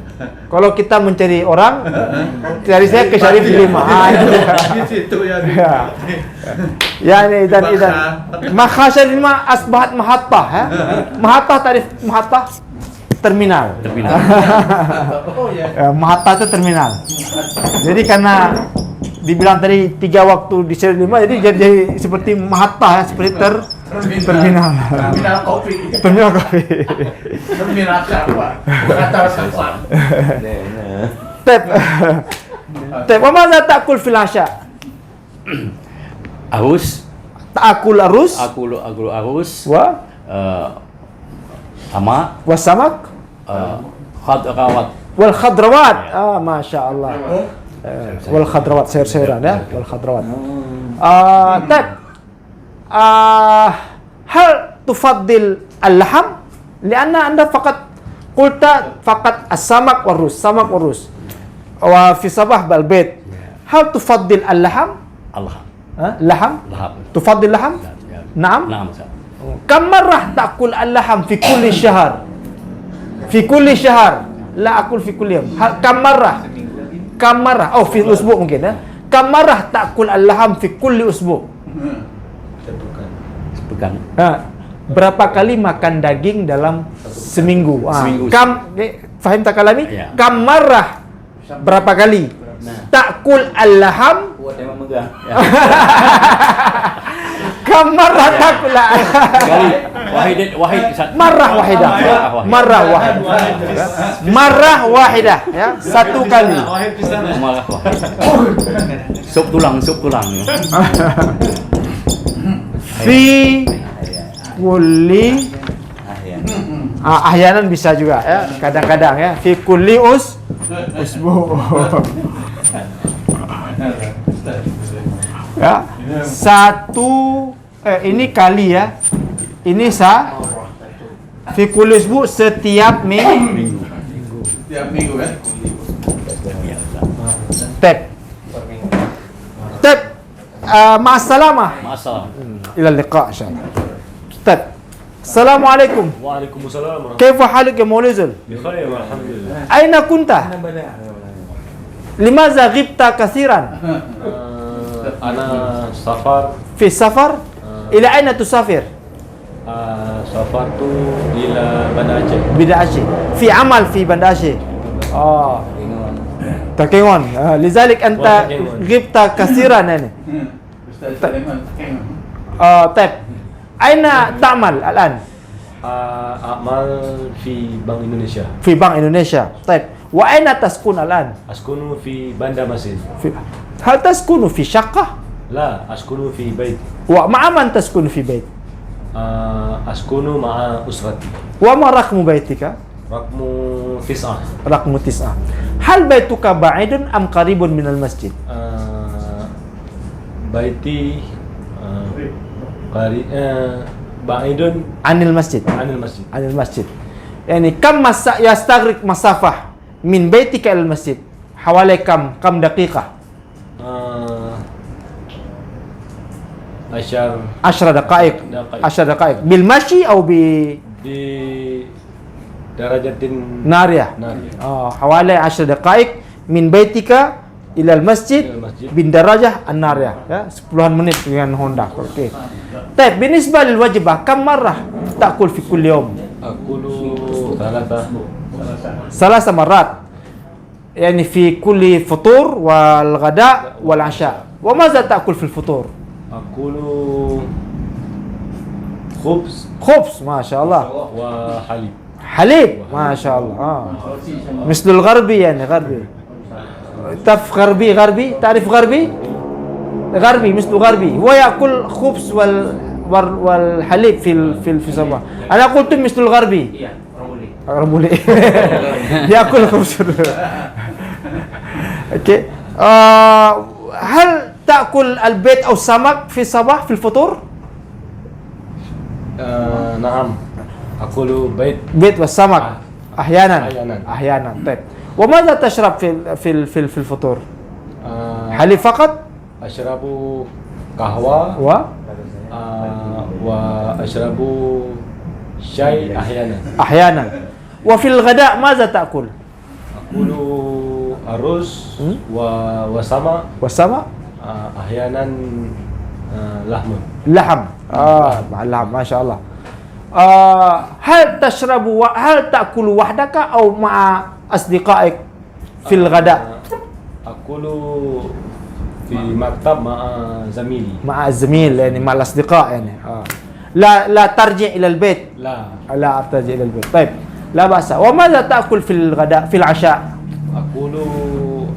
kalau kita mencari orang, cari saya ke Syarif 5. Di situ ya. يعني إذا مقهى Syarif 5 أصبحت محطة. محطة تعرف محطة terminal. Mahatta itu terminal. Jadi karena dibilang tadi 3 waktu di Syarif 5, jadi seperti Mahatta, seperti terminal. Terminal kopi. Terminal kopi. Terminal apa? Kata safar. طيب وماذا تأكل في العشاء؟ Arus. تأكل الرز أكل أرز سمك والسمك خضروات. والخضروات. ما شاء الله. والخضروات sayur-sayuran ya, والخضروات. طيب هل تفضل اللحم؟ لأن أنت قلت فقط السمك والرز. وفي صباح بالبيت هل تفضل اللحم؟ لحم؟ تفضل اللحم؟ نعم. كم مرة تأكل اللحم في كل شهر؟ لا أقول في كل يوم. كم مرة أو في الأسبوع ممكن ya. كم مرة تأكل اللحم في كل أسبوع؟ Sepekan. Berapa kali makan daging dalam seminggu? Fahim tak kalami? Ya. Kam marrah? Berapa kali? Ta'kul al-laham? Kam marrah ta'kul Kali marrah wahidah ya, satu kali. Sup tulang. Fi kulli ahyanan bisa juga ya, kadang-kadang ya. Fi kulli usbu. Ya, ini kali ya. Ini fi kulli usbu setiap minggu. Tiap minggu kan? Tab. Ma'assalamah. إلى اللقاء إن شاء الله. طيب السلام عليكم. وعليكم السلام ورحمة الله. كيف حالك يا مولزل؟ بخير والحمد لله. أين كنت؟ لماذا غبت كثيرا؟ أنا سافر. في السفر؟ إلى أين تسافر؟ سافرت إلى بanda Aceh. بanda Aceh. في عمل في بanda Aceh. تكيون. لذلك أنت غبت كثيرا يعني. طيب أين تعمل الآن؟ أعمل في Bank Indonesia. في بنك إندونيسيا. طيب وأين تسكن الآن؟ أسكن في Banda Masjid. هل تسكن في شقة؟ لا أسكن في بيت ومع من تسكن في بيت؟ أسكن مع أسرتي وما رقم بيتك؟ رقم 9 رقم 9. هل بيتك بعيد أم قريب من المسجد؟ بيتي قريب بعيد عن المسجد. عن المسجد عن المسجد. يعني كم يستغرق مسافة من بيتك إلى المسجد؟ حوالي كم دقيقة؟ 10 دقائق. 10 دقائق بالمشي أو بدرجة نارية. نارية حوالي 10 دقائق من بيتك إلى المسجد بالدراجة النارية ya 10 menit dengan Honda. Oke. طيب بالنسبة للوجبة كم مرة تأكل في كل يوم؟ أكل 3 مرات يعني في كل فطور والغداء والعشاء. وماذا تأكل في الفطور؟ أكل خبز خبز ما شاء الله وحليب حليب ما شاء الله مثل الغربي يعني غربي غربي تعرف غربي مثل غربي هو يأكل خبز والحليب في الصباح. أنا قلت مثل الغربي رمولي يأكل خبز. اوكي هل تأكل البيض أو السمك في الصباح في الفطور؟ نعم أكل بيض والسمك أحيانا. طيب وماذا تشرب في الفطور؟ حليب فقط؟ أشرب قهوة وأشرب شاي أحيانا. وفي الغداء ماذا تأكل؟ أكل الرز وسمك أحيانا لحم مع اللحم ما شاء الله. هل تأكل وحدك أو مع أصدقائك في الغداء؟ أكل في مكتب مع الزميل يعني مع الأصدقاء يعني لا ترجع إلى البيت. لا ترجع إلى البيت. طيب لا بأس. وماذا تأكل في الغداء في العشاء؟ أكل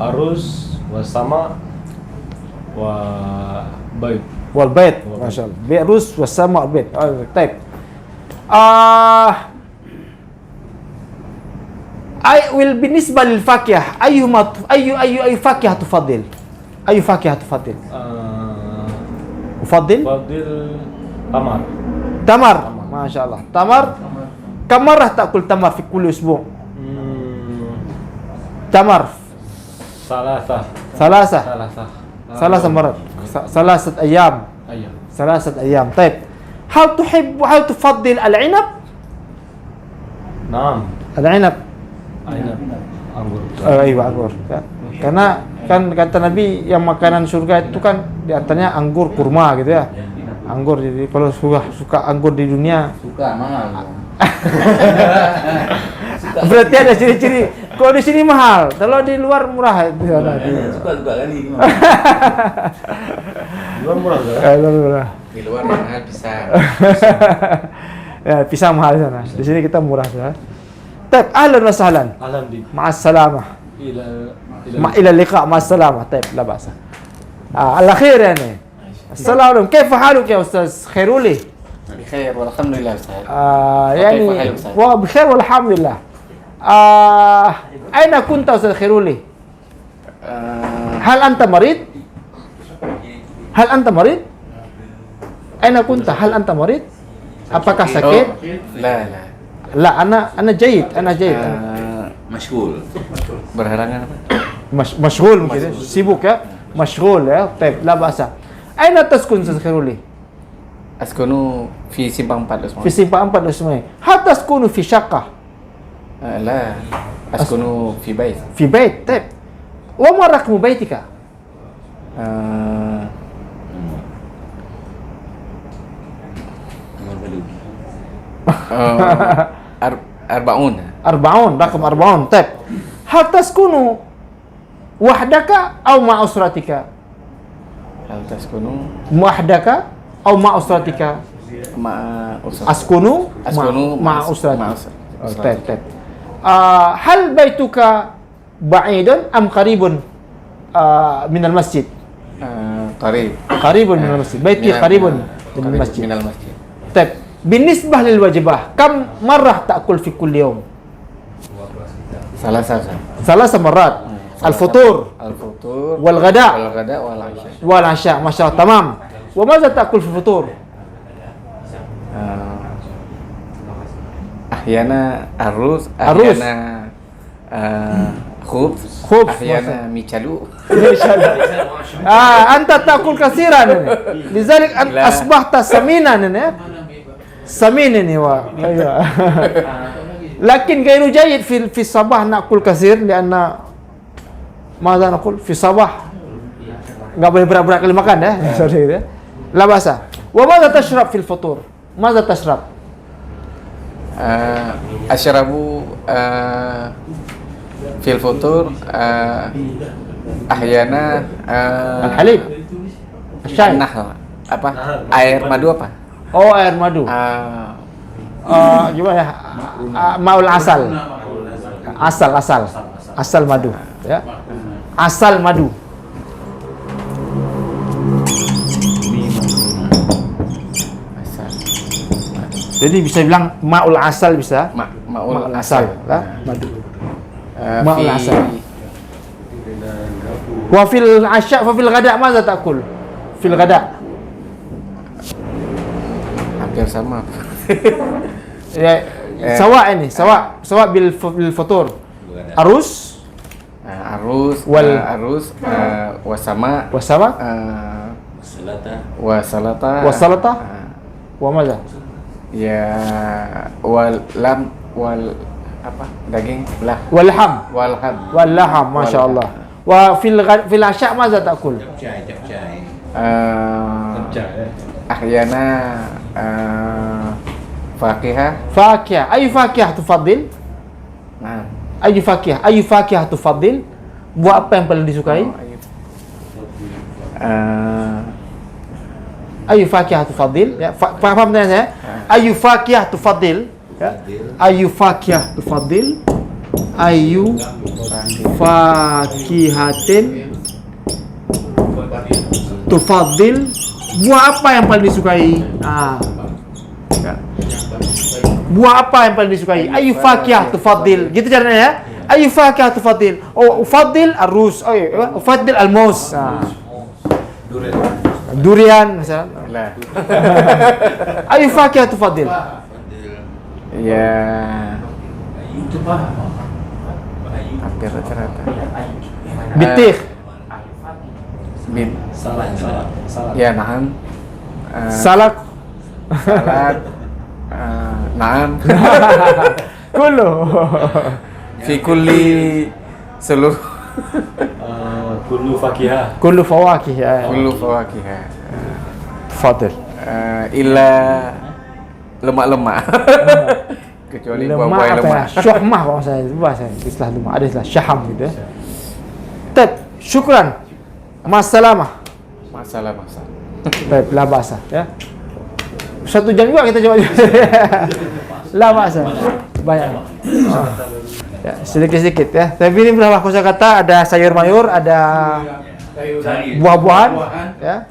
الرز وسمك والبيض ما شاء الله. رز والسمك والبيض. طيب بالنسبة للفاكهة أي فاكهة تفضل؟ أي فاكهة تفضل؟ أفضل تمر ما شاء الله. تمر كم مرة تأكل تمر في كل أسبوع؟ تمر 3 مرات 3 أيام. 3 أيام. طيب هل تفضل العنب؟ نعم العنب anggur. Iya anggur. Karena kan kata Nabi yang makanan surga itu kan diantaranya anggur kurma gitu ya. Anggur, jadi kalau suka anggur di dunia Suka mahal. berarti ada ciri-ciri. Kalau di sini mahal, kalau di luar murah di sana. Suka kali. Luar murah kan? Murah. Di luar mahal pisang. Ya, pisang mahal di sana. Di sini kita murah ya. طيب اهلا وسهلا. مع السلامة. إلى اللقاء مع السلامة. طيب لا بأس. على خير يعني. السلام عليكم. كيف حالك يا أستاذ خيرولي؟ بخير والحمد لله أستاذ. يعني بخير والحمد لله. أين كنت أستاذ خيرولي؟ هل أنت مريض؟ أين كنت؟ هل أنت مريض؟ Apakah sakit? لا أنا جيد. مشغول. berhalangan apa? مشغول mungkin. Sibuk ya? مشغول ya. طيب لا بأس. أين تسكن أستاذ خيرولي؟ أسكن في Simpang 4 Usmani. في Simpang 4 Usmani. هل تسكن في شقة؟ لا أسكن في بيت. في بيت. طيب وما رقم بيتك؟ 40 رقم 40. طيب هل تسكن وحدك أو مع أسرتك؟ هل تسكن وحدك أو مع أسرتك؟ مع أسرتي. أسكن مع أسرتي. طيب هل بيتك بعيد أم قريب minal masjid. Qarib. Qaribun minal masjid. Baiti qaribun minal masjid. Minal masjid. Taib. Binisbah lil wajibah, kam marrah ta'kul fi kulli yawm? Salasa marrat. Al-futur wal ghada wal asya. Masya Allah, tamam. Wa madza ta'kul fi futur? Ahyana aruz, ahyana khubz, ahyana micalu. Anta ta'kul kasiran. Lizalik asbahta saminan ya. Samin ini wa. Lakin ghairu jayyid fi sabah na'kul kasir lianna madza naqul fi sabah. Enggak boleh berat-berat kali makan ya. Sorry ya. La basa. Wa madza tashrab fil futur? Madza tashrab? Asyrabu fil futur ahyana Al-halib. Syai. Apa? Air madu apa? Oh, air madu. Gimana ya? Maul asal. Asal madu, ya. Asal madu. Jadi bisa bilang maul asal bisa. Maul asal, madu. Maul asal. Wa fil asya fa fil ghada madza ta'kul? Fil ghada. Hampir sama. Ya, sawa bil futur. Arus wasama wasalata wa madza? Ya wal apa? Daging lah. Walham, masya Allah. Wa fil asya madza ta'kul? Ahyana fakihah. Ayu fakihah tufaddil? Nah. Ayu fakihah tufaddil? Buah apa yang paling disukai? Ayu fakihah tufaddil? Ya, paham pertanyaan saya? Ayu fakihah tufaddil? Ya. Ayu fakihah tufaddil? Ayu fakihatin tufaddil? Buah apa yang paling disukai? Ya. Buah apa yang paling disukai? Ayu fakihah tufaddil? Gitu caranya ya. Ayu fakihah tufaddil? Oh, ufaddil arus. Oh, ufaddil almus. Durian misalnya. Ayu fakihah tufaddil? Ya. Hampir rata-rata. Bitih. Ya, na'am. Salak. Na'am. Kullu. Fi kulli seluruh Kullu fakihah. Kullu fawakih. kullu fawakihah. Tafadhal. Illa lemak-lemak. Kecuali buah-buah yang lemak. Syahmah kalau saya bahasa istilah lemak, ada istilah syaham gitu ya. Tab, syukran. Masalamah. Masalah. Baik, la ba'sa ya. 1 jam juga kita coba. La ba'sa. Banyak. Ya, sedikit-sedikit ya. Tapi ini berapa kosakata, ada sayur mayur, ada buah-buahan ya.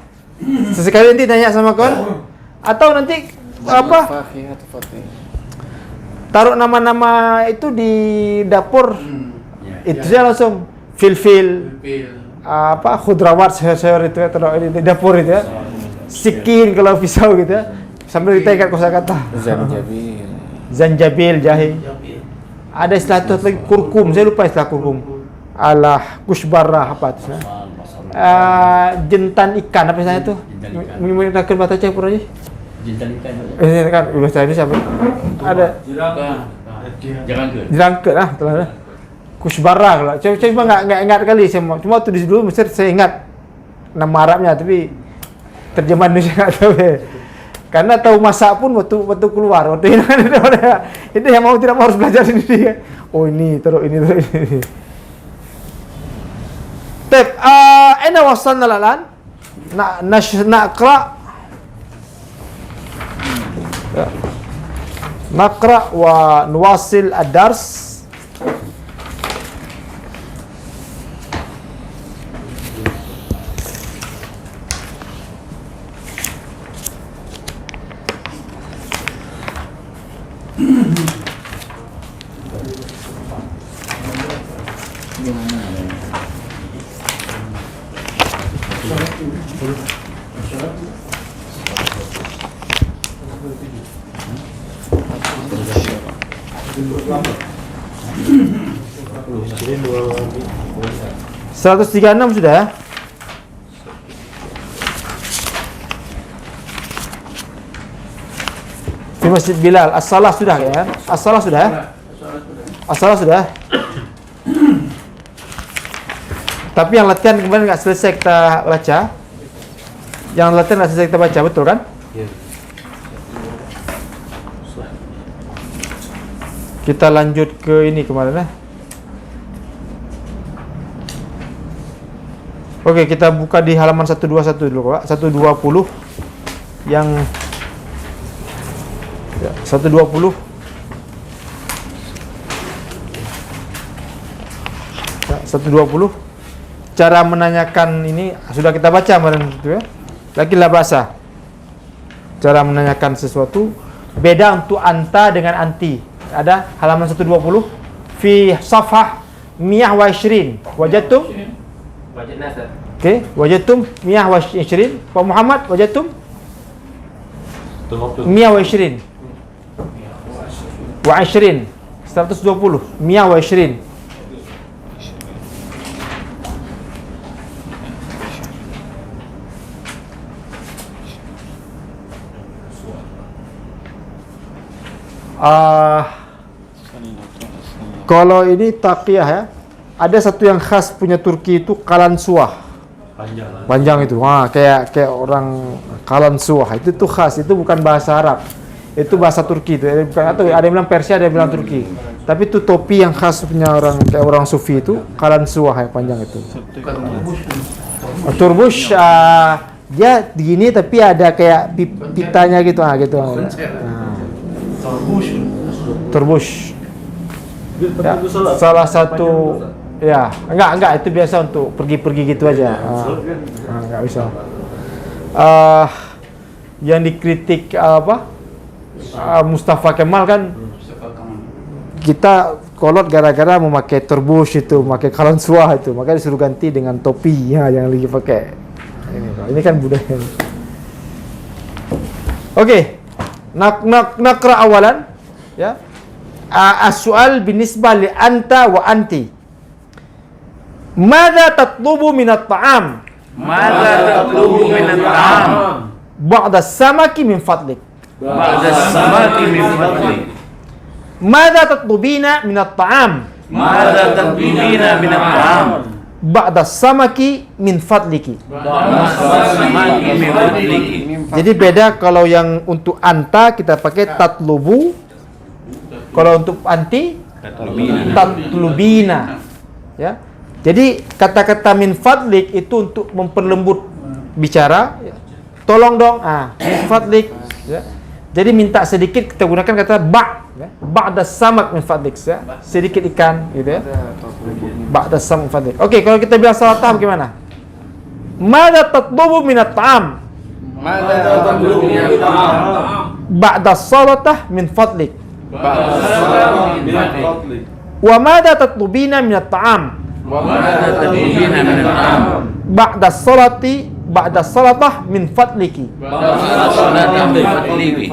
Sesekali nanti tanya sama kawan atau nanti apa? Taruh nama-nama itu di dapur. Itu saya langsung fil apa khudrawat sayur-sayur itu ya, taruh di dapur itu ya. Sikin kalau pisau gitu ya. Sambil ditekat kosakata. Zanjabil, jahe. Ada istilah itu lagi kurkum, saya lupa istilah kurkum. Alah kusbarah apa itu? Jentan ikan apa istilahnya itu? Menggunakan bahasa campur aja. Jintan ikan. Kan bahasa ini sampai ada jerangkut telah. Kusbarah lah. Saya cuma enggak ingat kali cuma waktu di dulu Mesir saya ingat nama Arabnya tapi terjemahan Indonesia enggak tahu ya. Karena tahu masak pun waktu keluar, waktu itu yang mau tidak mau harus belajar sendiri. Oh ini terus ini. Baik, aina wasalna الآن? نقرأ ونواصل الدرس. ...136 sudah ya? Di Masjid Bilal, as-salah sudah ya? As-salah sudah ya? As-salah sudah. Tapi yang latihan kemarin nggak selesai kita baca. Yang latihan nggak selesai kita baca, betul kan? Kita lanjut ke ini kemarin ya. Oke, kita buka di halaman 121 dulu Pak. 120 yang ya, 120 ya, 120 cara menanyakan ini sudah kita baca kemarin gitu ya. Lagi lah bahasa. Cara menanyakan sesuatu beda untuk anta dengan anti. Ada halaman 120 fi safhah 120 wajadtum Wajadna Ustaz. Okey, wajadtum 120 Pak Muhammad wajadtum 120 wa 20 120 120 kalau ini taqiyah ya, ada satu yang khas punya Turki itu kalansuah. Panjang itu. Wah, kayak orang kalansuah. Itu tuh khas, itu bukan bahasa Arab. Itu bahasa Turki itu. Bukan, atau ada yang bilang Persia, ada yang bilang Turki. Tapi itu topi yang khas punya orang kayak orang sufi itu kalansuah yang panjang itu. Turbush dia gini tapi ada kayak pitanya gitu gitu. Turbush. Ya, salah satu ya enggak itu biasa untuk pergi-pergi gitu aja. Enggak bisa. Yang dikritik Mustafa Kemal kan kita kolot gara-gara memakai turbush itu, memakai kalansuah itu, maka disuruh ganti dengan topi ya yang lagi pakai. Ini kan budaya. Oke. Nakra awalan ya. As-su'al binisbah li anta wa anti. Madza tatlubu min at-ta'am? Madza tatlubu min at-ta'am? Ba'da samaki min fadlik. Ba'da samaki min fadlik. Madza tatlubina min at-ta'am? Madza tatlubina min at-ta'am? Ba'da samaki min fadliki. Ba'da samaki min fadliki. Jadi beda kalau yang untuk anta kita pakai tatlubu. Kalau untuk anti tatlubina. Ya. Jadi kata-kata min fadlik itu untuk memperlembut bicara. Tolong dong. Min fadlik. Ya. Jadi minta sedikit kita gunakan kata ya. Ba'da samak min fadlik. Ya. Sedikit ikan gitu ya. Ba'da samak min fadlik. Oke, kalau kita bilang salah tahap gimana? Madza tatlubu min at-ta'am? Madza tatlubu min at-ta'am? Ba'da salatah min fadlik. Wa madza tatlubina min at-ta'am? Wa madza tatlubina min at-ta'am? Ba'da salati ba'da salatah min fadliki. Ba'da salatah min fadliki.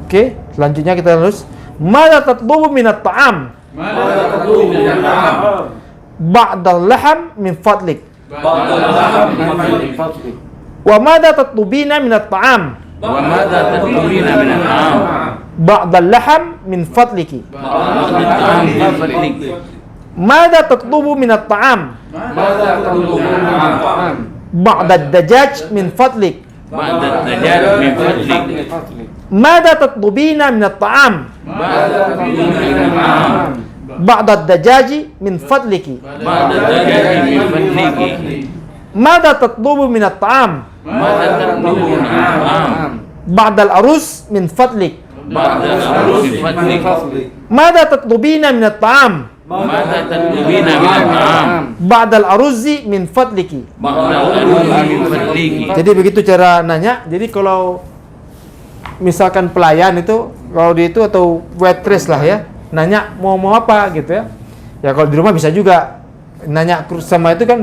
Oke, selanjutnya kita terus. Madza tatlubu min at-ta'am? Madza tatlubu min at-ta'am? Ba'da laham min fadlik. Ba'da laham min fadlik. Wa madza tatlubina min at-ta'am? Wa madza tatlubina min at-ta'am? Ba'da laham min fadliki. Ba'da laham min fadliki. Madza tatlubu min at-ta'am? Madza tatlubu min at-ta'am? Ba'da ad-dajaj min fadlik. Ba'da ad-dajaj min fadlik. Madza tatlubina min at-ta'am? Madza tatlubina min at-ta'am? Ba'da ad-dajaji min fadliki. Ba'da ad-dajaj min fadliki. Madza tatlubu min at-ta'am? Madza tatlubu min at-ta'am? Ba'da al-arus min fadlik. Ba'da al-arus min fadlik. Madza tatlubina min at-ta'am? Madza tatlubina min at-ta'am? Ba'da al-aruzi min fadliki. Ba'da al-aruz min fadliki. Jadi begitu cara nanya. Jadi kalau misalkan pelayan itu kalau di itu atau waitress lah ya, nanya mau apa gitu ya. Ya kalau di rumah bisa juga nanya sama itu kan,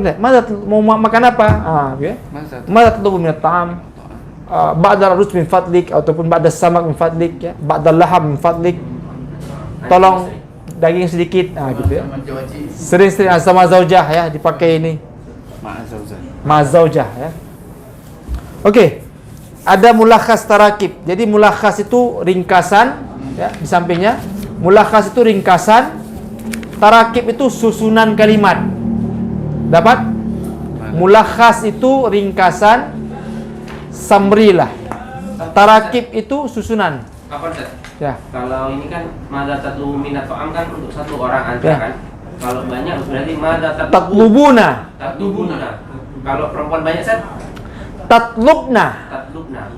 mau makan apa? Ya. Mada tatlubu minat ta'am? Ba'da rus min fadlik ataupun ba'da samak min fadlik ya. Ba'da laham min fadlik. Tolong daging sedikit, gitu ya. Sering-sering sama zaujah ya dipakai ini. Ma'azaujah ya. Oke. Ada mulakhas tarakib. Jadi mulakhas itu ringkasan ya di sampingnya. Mulakhas itu ringkasan. Tarakib itu susunan kalimat. Dapat? Mulakhas itu ringkasan, summary lah. Tarakib itu susunan. Apa Ustaz? Ya. Kalau ini kan mada tatlubu minat ta'am kan untuk satu orang anta kan. Kalau banyak berarti mada tatlubuna. Tatlubuna. Kalau perempuan banyak Ustaz? Tatlubna.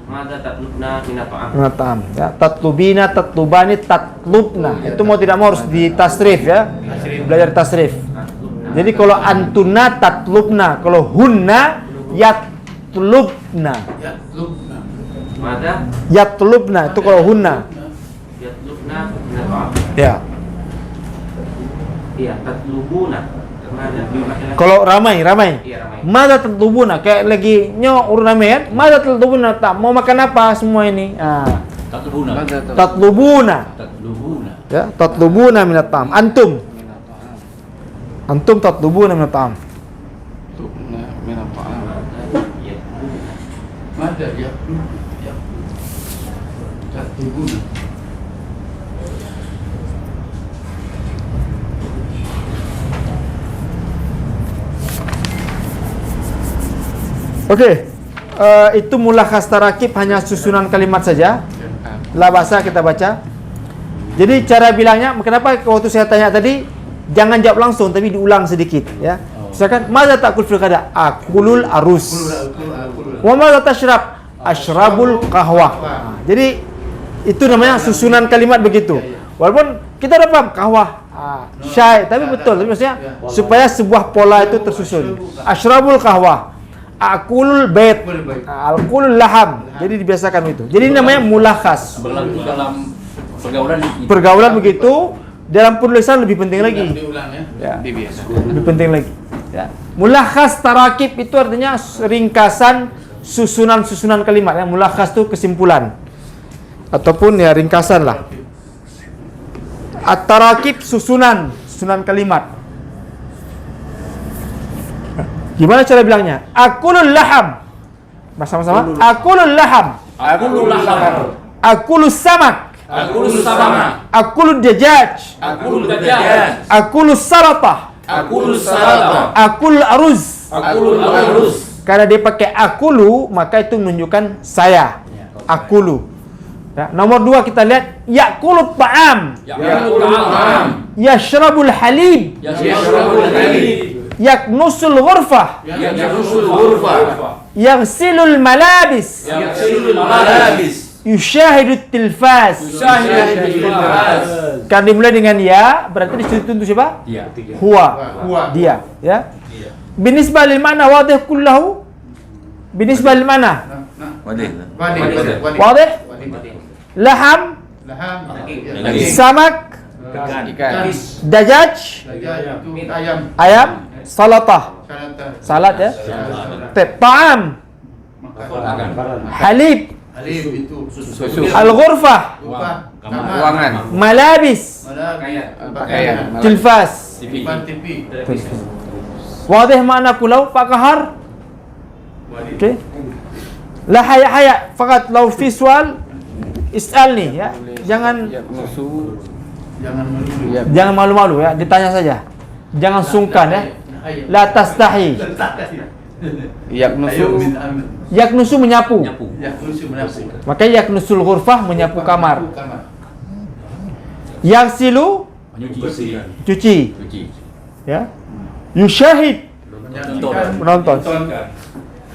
Mada tatlubna minat ta'am. Minat ta'am. Ya, tatlubina, tatlubani, tatlubna. Itu mau tidak mau harus di tasrif ya. Belajar tasrif. Jadi kalau antuna tatlubna, kalau hunna yatlubna. Mada Yatlubna itu kalau hunna. yatlubna minat ta'am. Ya. Iya, tatlubuna. Mada Kalau ramai. Iya, ramai. Mada tatlubuna, kayak lagi urut ramai kan? Mada tatlubuna, mau makan apa semua ini? Tatlubuna. Tatlubuna. Tatlubuna. Ya, tatlubuna minat ta'am. Antum tatlubuna minat ta'am. Mada ya. Tatlubuna. Oke, itu mulakhas tarakib hanya susunan kalimat saja. La bahasa kita baca. Jadi cara bilangnya, kenapa waktu saya tanya tadi jangan jawab langsung tapi diulang sedikit ya. Misalkan, "Madza ta'kul fil ghada?" Akulul arus. "Wa madza tashrab?" Ashrabul qahwah. Jadi itu namanya susunan kalimat begitu. Walaupun kita udah paham kahwah, syai, tapi betul, tapi maksudnya supaya sebuah pola itu tersusun. Ashrabul qahwah. Akulul bait, alkulul laham. Jadi dibiasakan itu. Jadi ini namanya mulakhas. Berlaku dalam Pergaulan begitu, dalam penulisan lebih penting lagi. Ya. Lebih penting lagi. Ya. Mulakhas tarakib itu artinya ringkasan susunan kalimat. Ya. Mulakhas itu kesimpulan ataupun ya ringkasan lah. At-tarakib susunan kalimat. Gimana cara bilangnya? Akulul laham. Bersama-sama. Akulul laham. Akulul laham. Akulus samak. Akulus samak. Akulul dajaj. Akulul dajjaj. Akulus salatah. Akulus salatah. Akul aruz. Akulul aruz. Karena dia pakai akulu, maka itu menunjukkan saya. Akulu. Ya, nomor 2 kita lihat yakulut ta'am. Yakulut ta'am. Yashrabul halib. Yashrabul halib. Yaknusul ghurfah. Yaknusul ghurfah. Yaghsilul malabis. Yaghsilul malabis. Yushahidut tilfas. Yushahidut tilfas. Kan dimulai dengan ya, berarti di situ untuk siapa? Dia. Huwa. Dia, ya. Binisbah lil ma'na wadih kullahu. Binisbah lil ma'na. Wadih? Laham. Samak. Dajaj. Ayam. Salatah. Salat ya. Ta'am. Halib. Al-ghurfah. Ruangan. Malabis. Pakaian. Tilfas. Wadih makna kulau Pak Kahar. Okey. La haya fakat lau fi soal is'alni ya. Jangan malu-malu ya, ditanya saja. Jangan sungkan ya. La tastahi. Yaknusu menyapu. Maka yaknusul ghurfah menyapu kamar. Yaghsilu cuci. Ya. Yushahid menonton.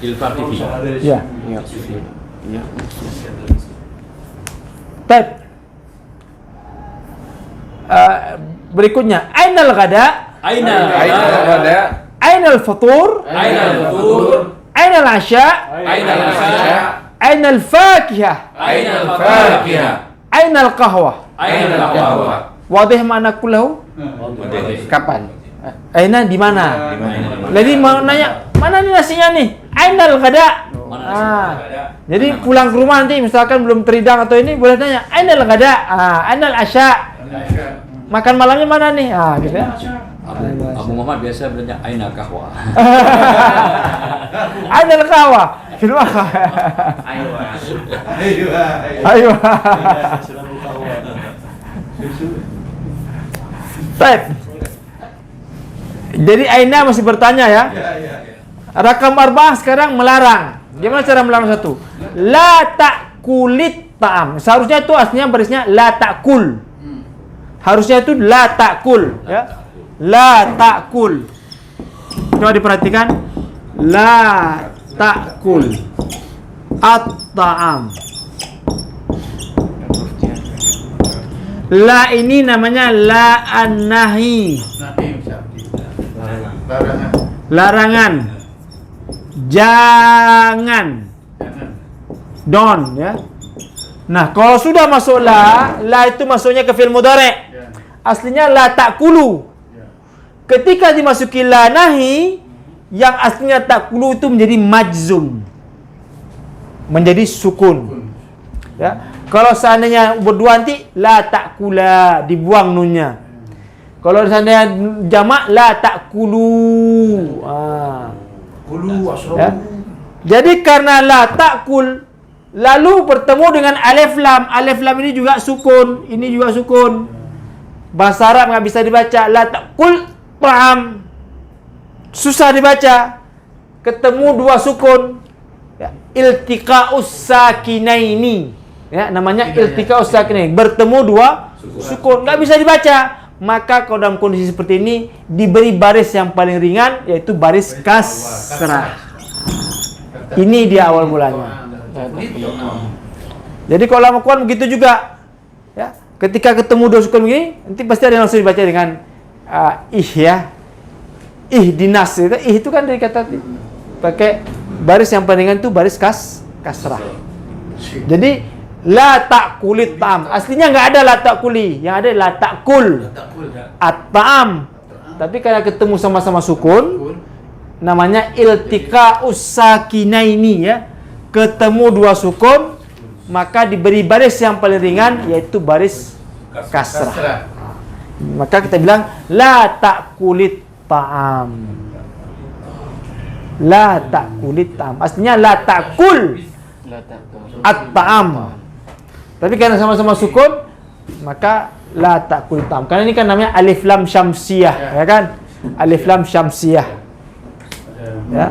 Ilfar TV. Ya. Baik. Berikutnya, ainal ghada? Ainal Ada. Ainal futur? Ainal futur. Ainal asya? Ainal asya. Ainal fakihah? Ainal fakihah. Ainal qahwah. Aina al-qahwa. Wadih makna kullahu? Kapan? Aina di mana? Jadi mau nanya, mana nih nasinya nih? Ainal ghada. Jadi pulang ke rumah nanti misalkan belum teridang atau ini boleh tanya, ainal ghada? Ainal asya. Makan malamnya mana nih? Gitu ya. Abu Muhammad biasa bilangnya aina kahwa. Ainal qahwah. Ayo. Baik. Jadi Aina masih bertanya ya. Rakam arba'ah sekarang melarang. Gimana cara melarang satu? La ta'kulit ta'am. Seharusnya itu aslinya barisnya la ta'kul. Harusnya itu la ta'kul ya. La ta'kul. Coba diperhatikan. La ta'kul at-ta'am. La ini namanya la an-nahi. Larangan. Jangan. Don't ya. Nah, kalau sudah masuk la itu masuknya ke fi'il mudhari'. Aslinya la ta'kulu. Ketika dimasuki la nahi, yang aslinya ta'kulu itu menjadi majzum. Menjadi sukun. Ya. Kalau seandainya berdua nanti la ta'kula, dibuang nunnya. Kalau seandainya jamak la ta'kulu. Ya. Jadi karena la ta'kul lalu bertemu dengan alif lam. Alif lam ini juga sukun, ini juga sukun. Bahasa Arab nggak bisa dibaca la ta'kul ta'am. Susah dibaca. Ketemu dua sukun. Ya. Iltiqa'us sakinaini. Ya, namanya iltiqa'us sakinaini. Bertemu dua sukun, nggak bisa dibaca. Maka kalau dalam kondisi seperti ini diberi baris yang paling ringan, yaitu baris kasrah. Ini dia awal mulanya. Jadi kalau lama Quran begitu juga. Ya, ketika ketemu dua sukun begini, nanti pasti ada yang langsung dibaca dengan ya. Ihdinas itu. Itu kan dari kata pakai baris yang paling ringan itu baris kasrah. Jadi la ta'kulit ta'am. Aslinya nggak ada la ta'kuli, yang ada la ta'kul. At-ta'am. Tapi karena ketemu sama-sama sukun, namanya iltiqa'us sakinaini ya. Ketemu dua sukun, maka diberi baris yang paling ringan, yaitu baris kasrah. Maka kita bilang la ta'kulit ta'am. La ta'kulit ta'am. Aslinya la ta'kul at-ta'am. Tapi karena sama-sama sukun, maka la ta'kulit ta'am. Karena ini kan namanya alif lam syamsiyah, ya kan? Alif lam syamsiyah. Ya.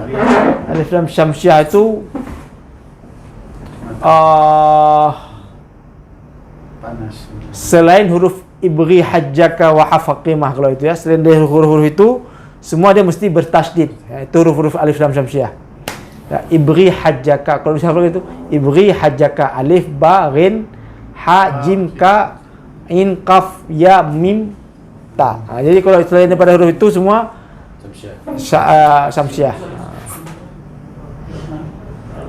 Alif lam syamsiyah itu selain huruf ibghi hajjaka wa hafaqimah, kalau itu ya, selain dari huruf-huruf itu semua dia mesti bertasydid, ya, itu huruf-huruf alif lam syamsiyah. Ya, ibghi hajjaka, kalau misalnya itu ibghi hajjaka, alif ba ghin ha jim ka in qaf ya mim ta. Jadi kalau selain daripada huruf itu semua syamsiyah.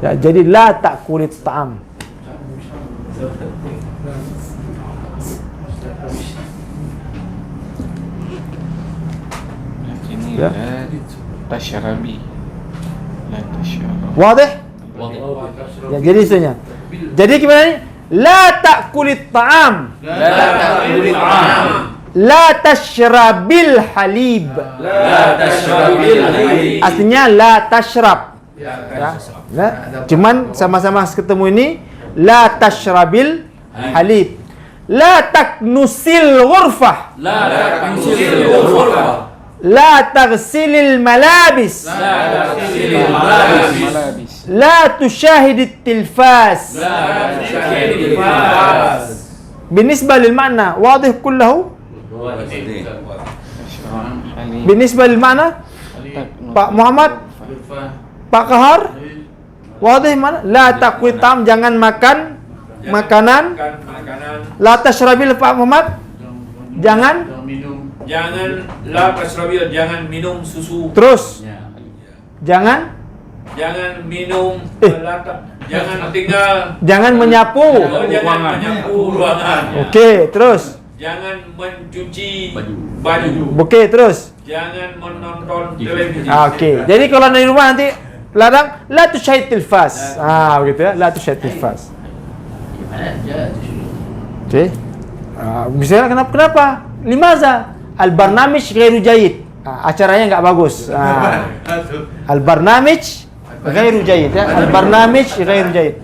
Ya, jadi la ta'kulit ta'am. Ini Ya. tasyarabi. La tasyarabi. Wadih? Ya, jadi isunya. Jadi gimana ini? La ta'kulit ta'am. La ta'kulit ta'am. La tashrabil halib. La tashrabil halib. Artinya la tashrab. Ya. Ya. Cuman sama-sama ketemu ini la tashrabil halib. La taknusil ghurfah. La taknusil ghurfah. La taghsilil malabis. La taghsilil malabis. La tushahidit tilfas. La tushahidil tilfas. بالنسبة للمعنى واضح كله. بالنسبة للمعنى Pak Muhammad, Pak Kahar, wadah mana? La ta'kulit ta'am, jangan makan makanan. La tashrabil, Pak Muhammad, jangan la tashrabil, jangan minum susu. terus jangan Jangan minum Jangan tinggal. Jangan menyapu. Oh, jangan menyapu ruangan. Oke, terus. Jangan mencuci baju. Oke, terus. Jangan menonton televisi. Oke. Jadi kalau di rumah nanti larang la tusyahid tilfas. Begitu ya, la tusyahid tilfas. Oke. Misalnya kenapa? Limaza? Al-barnamij ghairu jayyid. Acaranya nggak bagus. Al-barnamij ghairu jayyid ya. Al-barnamij ghairu jayyid.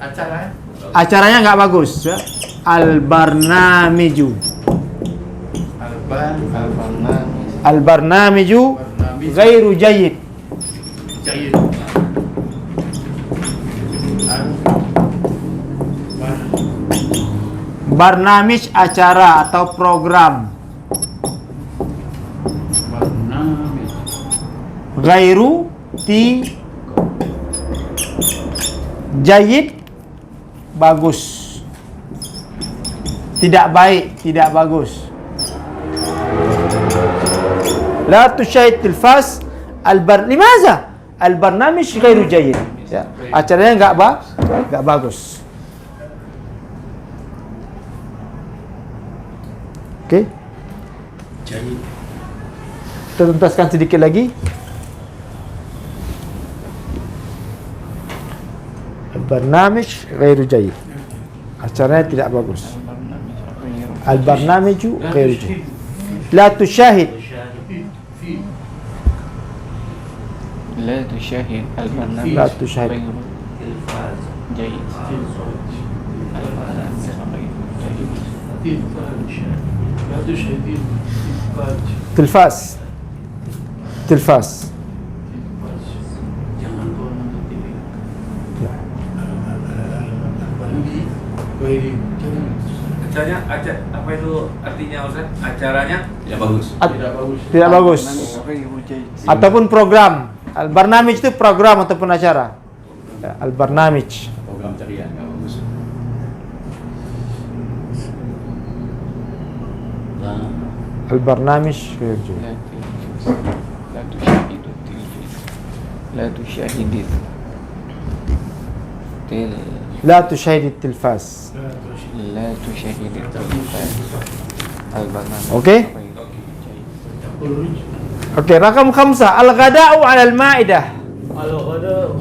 Acaranya nggak bagus ya. Al-barnamiju. Al-barnamiju ghairu jayyid. Barnamij acara atau program. Ghairu jayyid bagus. Tidak baik, tidak bagus. La tusyahid tilfas limaza? Al-barnamij ghairu jayyid. Ya, acaranya enggak bagus. Oke. Kita tuntaskan sedikit lagi. Al-barnamij ghairu jayyid. Acaranya tidak bagus. Al-barnamiju ghairu jayyid. La tusyahid. لا تشاهد البرنامج لا تشاهد. غير جيد. تلفاز. Acaranya, apa itu artinya Ustaz? Acaranya Tidak bagus. Ataupun program. Al-barnamij itu program ataupun acara. Ya, al-barnamij. Program ceria nggak bagus. Al-barnamij لا تشاهد لا تشاهد التلفاز. لا تشاهد التلفاز. البرنامج Oke? Oke, rakam khamsah. Al-ghada'u 'ala al-ma'idah. Al-Qada'u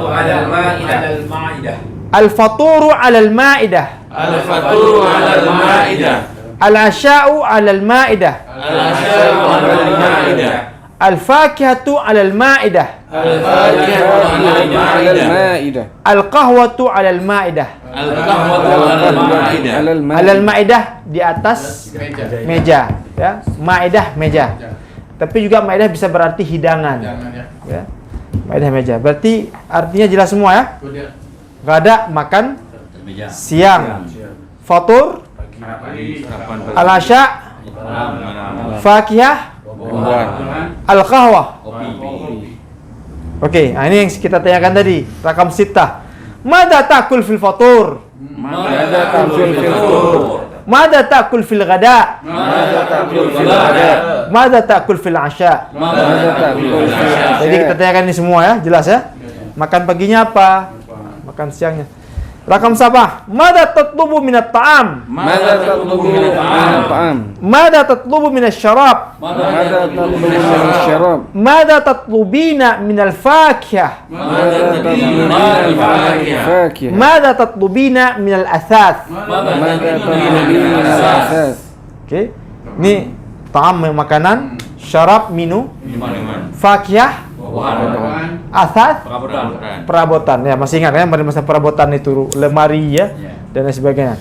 'ala al-Ma'idah. Al-faturu 'ala al-ma'idah. Al-Faturu 'ala al-Ma'idah. Al-'asha'u 'ala al-ma'idah. Al-'asha'u 'ala al-Ma'idah. Al-fakihatu 'ala al-ma'idah. Al-Fakihatu 'ala al-Ma'idah. Al-qahwatu 'ala al-ma'idah. Al-Qahwatu 'ala al-Ma'idah. 'Ala al-ma'idah di atas meja, ya. Ma'idah meja. Tapi juga ma'idah bisa berarti hidangan. Ya. Ma'idah meja. Berarti artinya jelas semua ya. Ghada makan siang. Fatur al-'asha fakihah al-qahwah. Oke, ini yang kita tanyakan tadi, rakam sitah. Mada ta'kul fil fatur? Mada ta'kul fil fatur? Mada ta'kul fil ghada? Mada ta'kul fil ghada? Mada ta'kul fil 'asha? Mada ta'kul fil 'asha? Jadi kita tanyakan ini semua ya, jelas ya. Makan paginya apa? Makan siangnya. Rakam sabah. Mada tatlubu minat ta'am? Mada tatlubu minat ta'am? Mada tatlubu minat syarab? Mada tatlubu minat syarab? Mada tatlubina minal fakihah? Mada tatlubina minal fakihah? Mada tatlubina minal athath? Mada tatlubina minal asas? Oke. Ini ta'am makanan, syarab minum, fakihah athad perabotan. Ya, masih ingat ya masa perabotan itu lemari ya dan lain sebagainya.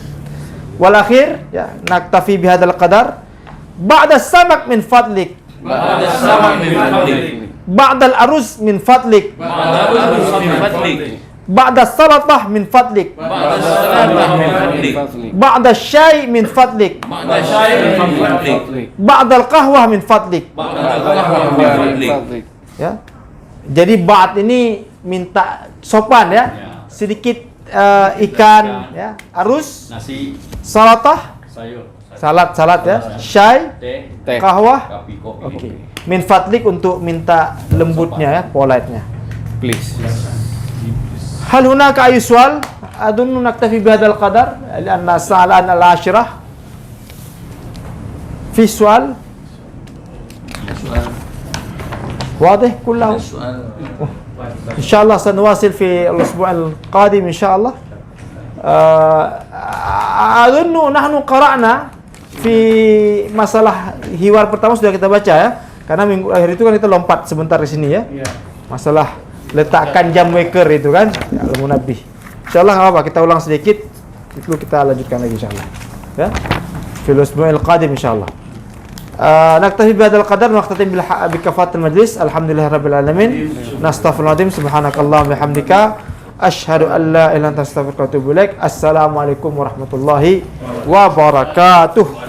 Wal akhir ya naktafi bihadzal qadar. Ba'da samak min fadlik. Ba'da samak min fadlik. Ba'da al-aruz min fadlik. Ba'da al-aruz min fadlik. Ba'da salatah min fadlik. Ba'da salatah min fadlik. Ba'da syai min fadlik. Ba'da syai min fadlik. Ba'da al-qahwah min fadlik. Ba'da al-qahwah min fadlik. Ya. Jadi ba'd ini minta sopan ya. Sedikit ikan ya, arus, nasi, salatah, sayur, salat ya, syai, teh, kahwah. kopi. Oke. Min fadlik untuk minta lembutnya ya, polite-nya. Please. هل هناك أي سؤال؟ أظن نكتفي بهذا القدر لأن الساعة الآن 10. في سؤال؟ واضح كله؟ إن شاء الله سنواصل في الأسبوع القادم إن شاء الله. أظن نحن قرأنا في masalah hiwar pertama sudah kita baca ya. Karena minggu akhir itu kan kita lompat sebentar di sini ya. Masalah letakkan jam waker itu kan, al-munabbih. Insyaallah enggak apa-apa, kita ulang sedikit, itu kita lanjutkan lagi insyaallah. Ya. Fil usbu'il qadim insyaallah. Naktafi bihadzal qadar wa naqtatim bi kafatil majlis. Alhamdulillahirabbil alamin. Nastaghfirullahaladzim subhanakallahumma bihamdika asyhadu an la ilaha illa anta astaghfiruka wa atubu ilaik. Assalamualaikum warahmatullahi wabarakatuh.